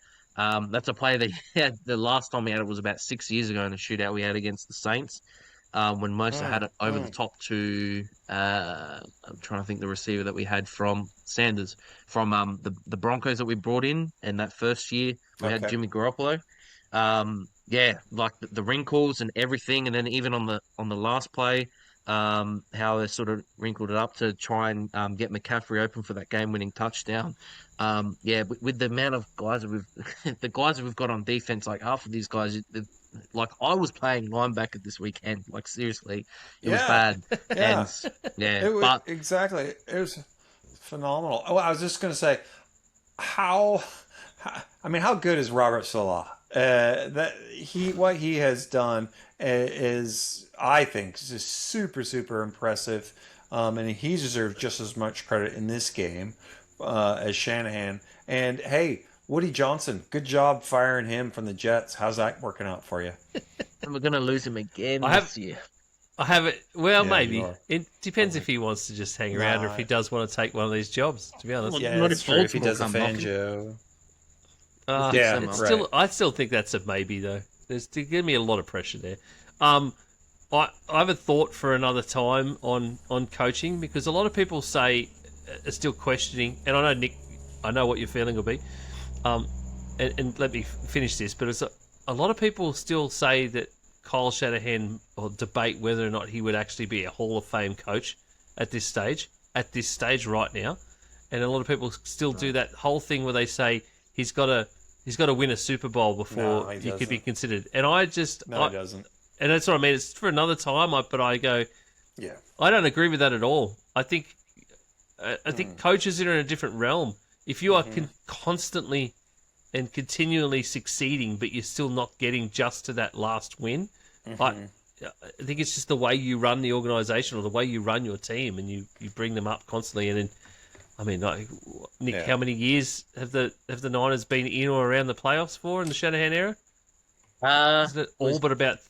That's a play that he had the last time he had it was about 6 years ago in a shootout we had against the Saints. When Mosa had it over the top to I'm trying to think the receiver that we had from Sanders from the Broncos that we brought in that first year we had Jimmy Garoppolo. Like the wrinkles and everything, and then even on the last play, how they sort of wrinkled it up to try and get McCaffrey open for that game-winning touchdown. With the amount of guys that we've got on defense, like half of these guys, like I was playing linebacker this weekend. Like seriously, it was bad.
Yeah.
And
Exactly. It was phenomenal. Oh, I was just going to say, how good is Robert Saleh? What he has done is, I think, just super, super impressive. And he deserves just as much credit in this game as Shanahan. And hey, Woody Johnson, good job firing him from the Jets. How's that working out for you?
and we're gonna lose him again this year.
I have it. Well,
Yeah,
maybe.
you are.
It depends if he wants to just hang around or if he does want to take one of these jobs, to be honest.
Well,
Yeah,
not
that's
if
true. If he
Baltimore
does a
come knocking.
Fangio.
Yeah,
right.
I still think that's a maybe, though. There's to give me a lot of pressure there. I have a thought for another time on coaching, because a lot of people are still questioning, and I know, Nick, I know what your feeling will be. And let me finish this, but it's a lot of people still say that Kyle Shanahan, or debate whether or not he would actually be a Hall of Fame coach at this stage right now. And a lot of people still do that whole thing where they say he's got to win a Super Bowl before he could be considered. And he
doesn't.
And that's what I mean. It's for another time. But I go,
Yeah.
I don't agree with that at all. I think coaches are in a different realm. If you are constantly and continually succeeding, but you're still not getting just to that last win, I think it's just the way you run the organisation or the way you run your team, and you bring them up constantly. And then, I mean, like, Nick, how many years have the Niners been in or around the playoffs for in the Shanahan era? Isn't it all but about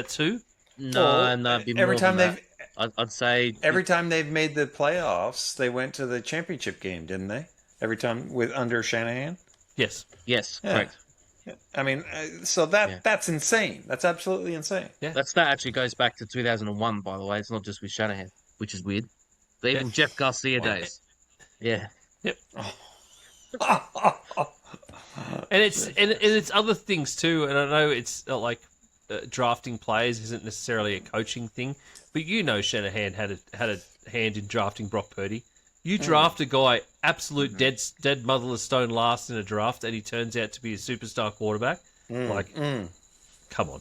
two?
No, it'd be
every
more
time
than that. I'd say
every time they've made the playoffs, they went to the championship game, didn't they? Every time under Shanahan.
Yes.
Yes,
Yeah.
correct.
I mean, so that's insane. That's absolutely insane.
Yeah.
That actually goes back to 2001, by the way. It's not just with Shanahan, which is weird. Even Jeff Garcia days. Yeah.
Yep. And it's other things too. And I know it's not like drafting players isn't necessarily a coaching thing, but Shanahan had a hand in drafting Brock Purdy. You draft a guy absolute dead motherless stone last in a draft, and he turns out to be a superstar quarterback. Come on,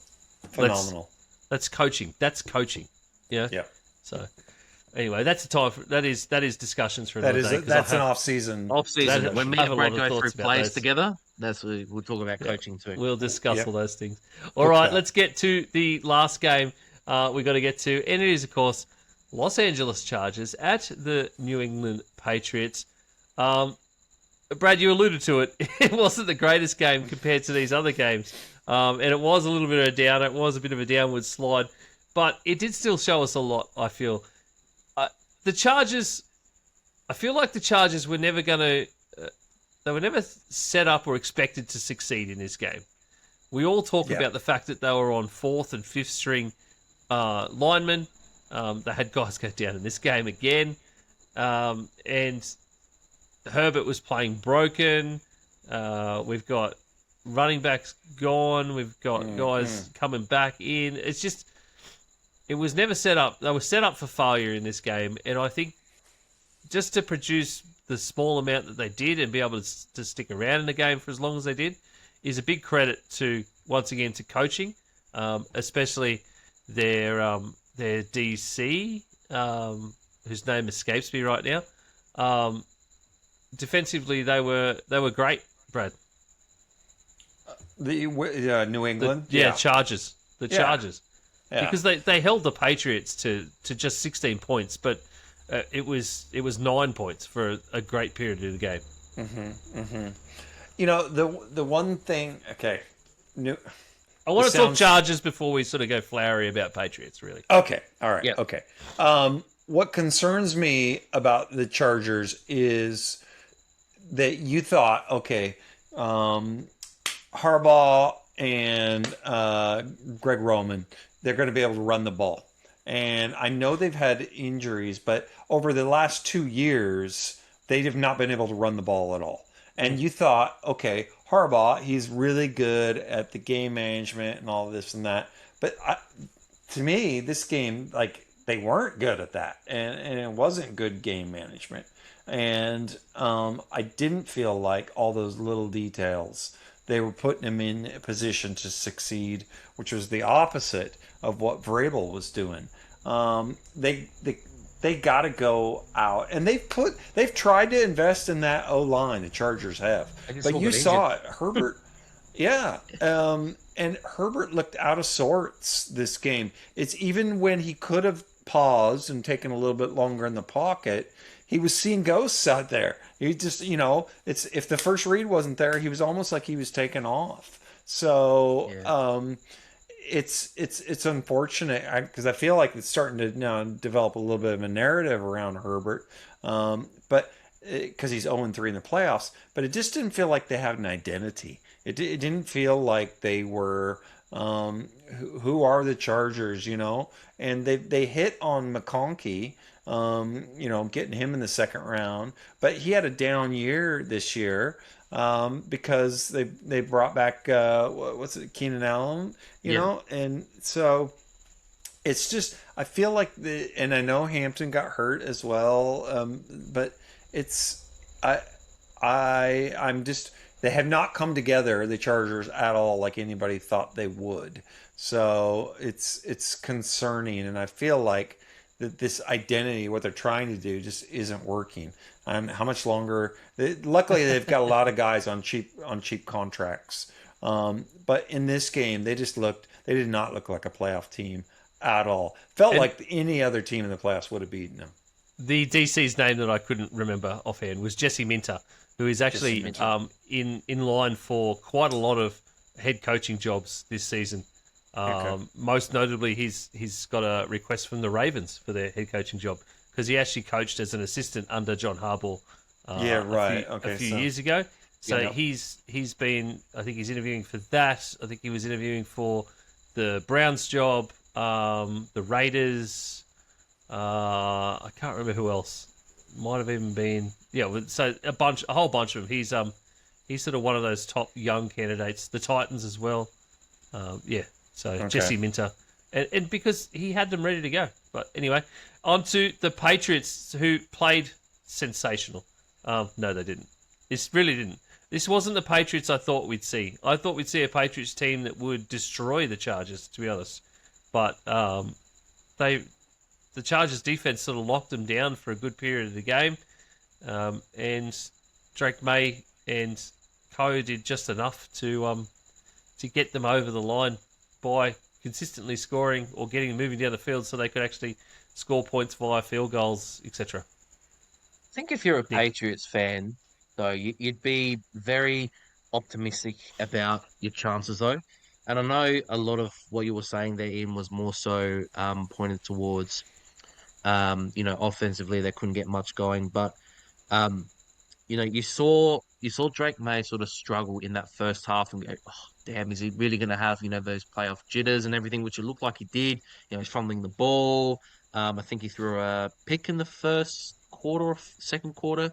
Phenomenal.
That's coaching. That's coaching. Yeah.
Yeah.
So anyway, that's the time. That is discussions for another day.
That's an off season.
When me and Brad go through plays together, we'll talk about coaching too.
We'll discuss all those things. All right, let's get to the last game we got to get to, and it is, of course, Los Angeles Chargers at the New England Patriots. Brad, you alluded to it. It wasn't the greatest game compared to these other games, and it was a little bit of a downer. It was a bit of a downward slide, but it did still show us a lot, I feel. The Chargers, I feel like the Chargers were never going to... they were never set up or expected to succeed in this game. We all talk about the fact that they were on fourth and fifth string linemen. They had guys go down in this game again. And Herbert was playing broken. We've got running backs gone. We've got guys coming back in. It's just... It was never set up. They were set up for failure in this game. And I think just to produce the small amount that they did and be able to stick around in the game for as long as they did is a big credit to, once again, to coaching, especially their DC, whose name escapes me right now. Defensively, they were great, Brad.
The New England?
Chargers. The Chargers.
Yeah.
Because they held the Patriots to just 16 points, but it was 9 points for a great period of the game.
The one thing... Okay.
I want to talk Chargers before we sort of go flowery about Patriots, really.
Okay. All right.
Yep.
Okay. What concerns me about the Chargers is that you thought, okay, Harbaugh and Greg Roman, they're going to be able to run the ball. And I know they've had injuries, but over the last 2 years, they have not been able to run the ball at all. And you thought, okay, Harbaugh, he's really good at the game management and all this and that. But to me, this game, like, they weren't good at that. And it wasn't good game management. And I didn't feel like all those little details, they were putting him in a position to succeed, which was the opposite of what Vrabel was doing. They got to go out, and they've tried to invest in that O-line. The Chargers have, but you saw it, Herbert. And Herbert looked out of sorts this game. It's even when he could have paused and taken a little bit longer in the pocket, he was seeing ghosts out there. He just, it's if the first read wasn't there, he was almost like he was taken off. So, it's unfortunate because I feel like it's starting to now develop a little bit of a narrative around Herbert, but because he's 0-3 in the playoffs. But it just didn't feel like they had an identity. It didn't feel like they were who are the Chargers, and they hit on McConkey. Getting him in the second round, but he had a down year this year because they brought back Keenan Allen, and so it's just I feel like and I know Hampton got hurt as well, but I'm just they have not come together, the Chargers, at all like anybody thought they would. So it's concerning, and I feel like that this identity, what they're trying to do, just isn't working. How much longer? Luckily, they've got a lot of guys on cheap contracts. But in this game, they They did not look like a playoff team at all. Felt
And
like any other team in the playoffs would have beaten them.
the DC's name that I couldn't remember offhand was Jesse Minter, who is actually in line for quite a lot of head coaching jobs this season. Most notably, he's got a request from the Ravens for their head coaching job because he actually coached as an assistant under John Harbaugh. A few years ago. So he's been. I think he's interviewing for that. I think he was interviewing for the Browns job, the Raiders. I can't remember who else. Might have even been So a whole bunch of them. He's sort of one of those top young candidates. The Titans as well. Jesse Minter, and because he had them ready to go. But anyway, on to the Patriots, who played sensational. No, they didn't. This really didn't. This wasn't the Patriots I thought we'd see. I thought we'd see a Patriots team that would destroy the Chargers, to be honest. But the Chargers defense sort of locked them down for a good period of the game. And Drake May and co did just enough to get them over the line by consistently scoring or getting moving down the field so they could actually score points via field goals, etc.
I think if you're a Patriots fan, though, you'd be very optimistic about your chances, though. And I know a lot of what you were saying there, Ian, was more so pointed towards, offensively they couldn't get much going. But, you saw Drake May sort of struggle in that first half and go, oh, damn, is he really going to have, those playoff jitters and everything, which it looked like he did. He's fumbling the ball. I think he threw a pick in the first quarter or second quarter.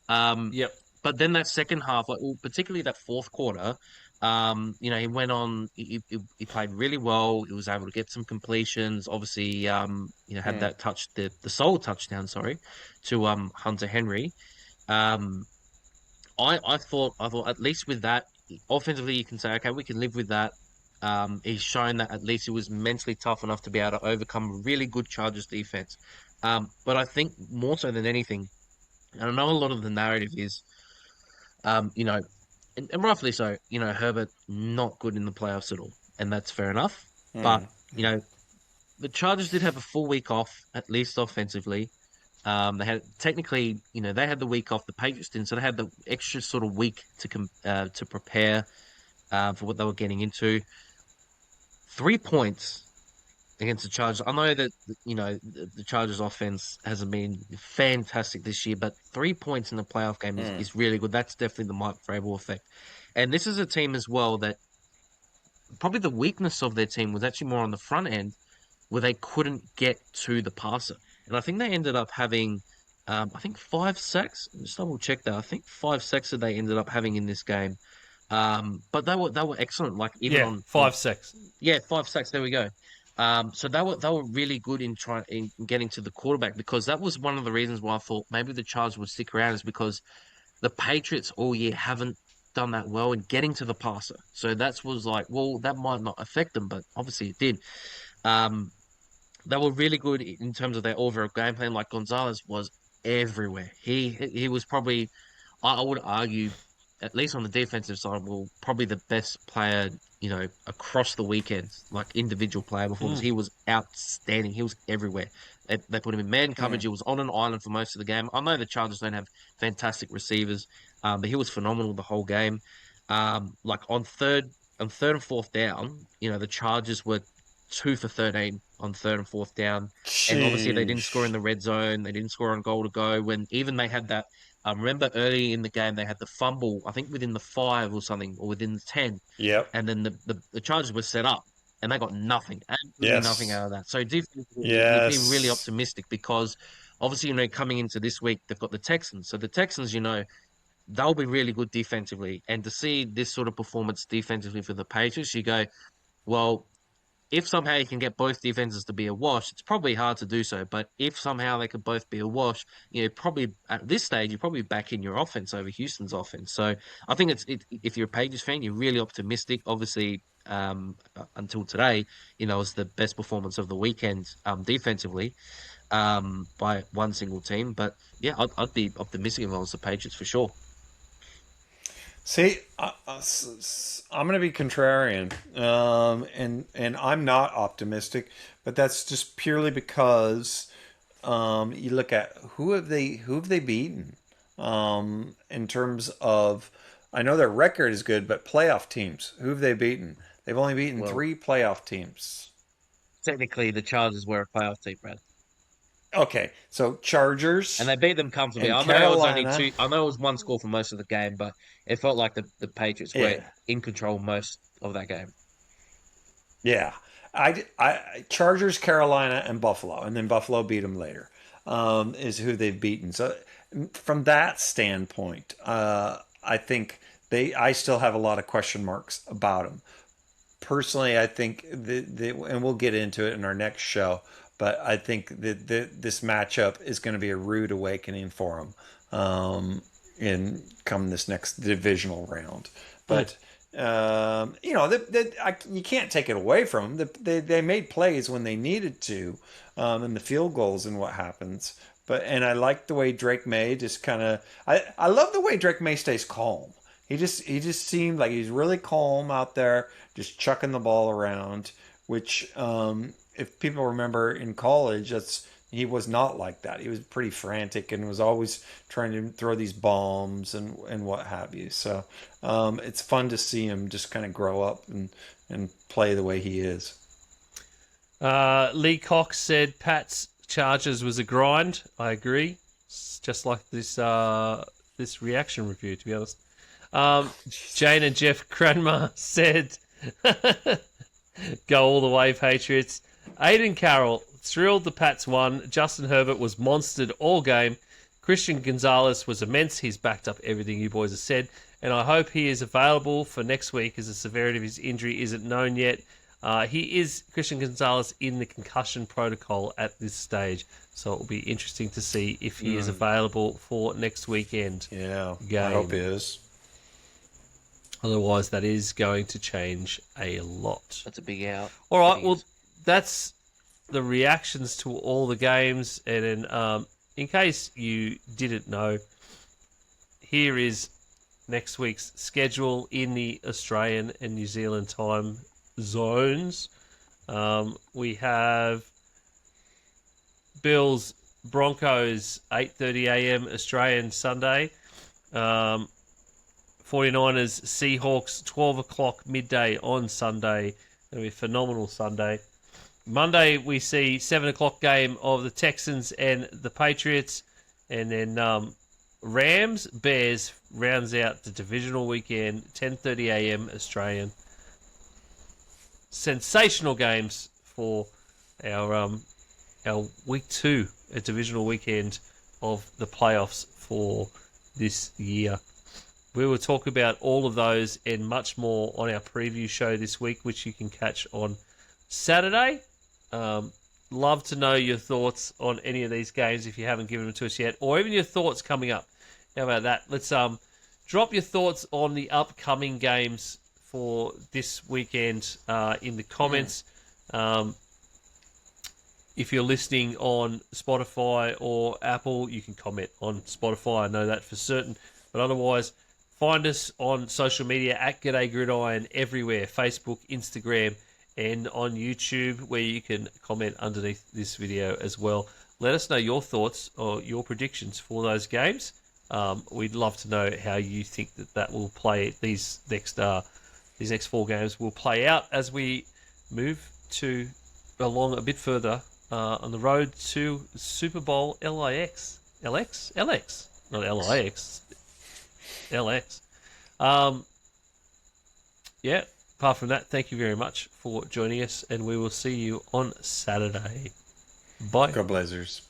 Yep.
But then that second half, particularly that fourth quarter, he went on. He played really well. He was able to get some completions. Obviously, had that the sole touchdown, to Hunter Henry. I thought at least with that, offensively you can say, okay, we can live with that. He's shown that at least he was mentally tough enough to be able to overcome a really good Chargers defense. But I think more so than anything, and I know a lot of the narrative is, and rightfully so, Herbert not good in the playoffs at all, and that's fair enough. But, the Chargers did have a full week off, at least offensively. They had they had the week off. The Patriots didn't, so they had the extra sort of week to prepare for what they were getting into. 3 points against the Chargers. I know that the Chargers offense hasn't been fantastic this year, but 3 points in the playoff game is really good. That's definitely the Mike Vrabel effect. And this is a team as well that probably the weakness of their team was actually more on the front end, where they couldn't get to the passer. And I think they ended up having, 5 sacks. Just double check that. I think 5 sacks that they ended up having in this game. But they were excellent. Like even on
5 sacks.
Yeah, 5 sacks. There we go. So they were really good in getting to the quarterback, because that was one of the reasons why I thought maybe the Chargers would stick around, is because the Patriots all year haven't done that well in getting to the passer. So that was like, well, that might not affect them, but obviously it did. They were really good in terms of their overall game plan. Like Gonzalez was everywhere. He was probably, I would argue, at least on the defensive side, probably the best player, across the weekend, like individual player performance. He was outstanding. He was everywhere. They put him in man coverage. He was on an island for most of the game. I know the Chargers don't have fantastic receivers, but he was phenomenal the whole game. Like on third and fourth down, the Chargers were 2 for 13 on third and fourth down.
Jeez.
And obviously they didn't score in the red zone. They didn't score on goal to go, when even they had that. Remember early in the game, they had the fumble, I think within the 5 or something, or within the 10.
Yep.
And then the Chargers were set up, and they got nothing, absolutely nothing out of that. So defensively, you'd be really optimistic, because obviously, coming into this week, they've got the Texans. So the Texans, they'll be really good defensively. And to see this sort of performance defensively for the Patriots, you go, well, if somehow you can get both defenses to be a wash, it's probably hard to do so. But if somehow they could both be a wash, probably at this stage, you're probably back in your offense over Houston's offense. So I think if you're a Patriots fan, you're really optimistic. Obviously, until today, it was the best performance of the weekend defensively by one single team. But yeah, I'd be optimistic if I was the Patriots for sure.
See, I'm going to be contrarian, and I'm not optimistic, but that's just purely because you look at who have they beaten in terms of. I know their record is good, but playoff teams, who have they beaten? They've only beaten
Well,
three playoff teams.
technically, the Chargers were a playoff team, Brad,
Okay, so Chargers
and they beat them comfortably.
and
I know it was only
Carolina.
two. I know it was one score for most of the game, but it felt like the Patriots were
Yeah,
in control most of that game.
yeah. Chargers, Carolina, and Buffalo, and then Buffalo beat them later. Is who they've beaten. So from that standpoint, I think I still have a lot of question marks about them. Personally, I think and we'll get into it in our next show, but I think that this matchup is going to be a rude awakening for them in come this next divisional round. But you can't take it away from them. They made plays when they needed to, and the field goals and what happens. And I like the way Drake May just kind of. I love the way Drake May stays calm. He just seemed like he's really calm out there, just chucking the ball around. Which, if people remember in college, he was not like that. He was pretty frantic and was always trying to throw these bombs and what have you. So it's fun to see him just kind of grow up and play the way he is.
Lee Cox said Pat's Chargers was a grind. I agree. It's just like this reaction review, to be honest. Jane and Jeff Cranmer said, go all the way, Patriots. Aiden Carroll, thrilled the Pats won. Justin Herbert was monstered all game. Christian Gonzalez was immense. He's backed up everything you boys have said. And I hope he is available for next week as the severity of his injury isn't known yet. Christian Gonzalez, in the concussion protocol at this stage. So it will be interesting to see if he is available for next weekend.
Yeah,
game.
I hope he is.
Otherwise, that is going to change a lot.
That's a big out.
All right, well, that's the reactions to all the games. And then, in case you didn't know, here is next week's schedule in the Australian and New Zealand time zones. We have Bills, Broncos, 8:30 a.m. Australian Sunday. 49ers, Seahawks, 12 o'clock midday on Sunday. It'll be a phenomenal Sunday. Monday, we see 7 o'clock game of the Texans and the Patriots. And then Rams, Bears rounds out the divisional weekend, 10:30 a.m. Australian. Sensational games for our week 2, a divisional weekend of the playoffs for this year. We will talk about all of those and much more on our preview show this week, which you can catch on Saturday. Love to know your thoughts on any of these games if you haven't given them to us yet, or even your thoughts coming up. How about that? Let's drop your thoughts on the upcoming games for this weekend in the comments. If you're listening on Spotify or Apple, you can comment on Spotify. I know that for certain. But otherwise, find us on social media at G'day Gridiron everywhere, Facebook, Instagram, and on YouTube, where you can comment underneath this video as well. Let us know your thoughts or your predictions for those games. We'd love to know how you think that will play. These next 4 games will play out as we move along a bit further on the road to Super Bowl LIX. LX? LX. Not LIX. LX. Apart from that, thank you very much for joining us, and we will see you on Saturday. Bye.
Go Blazers.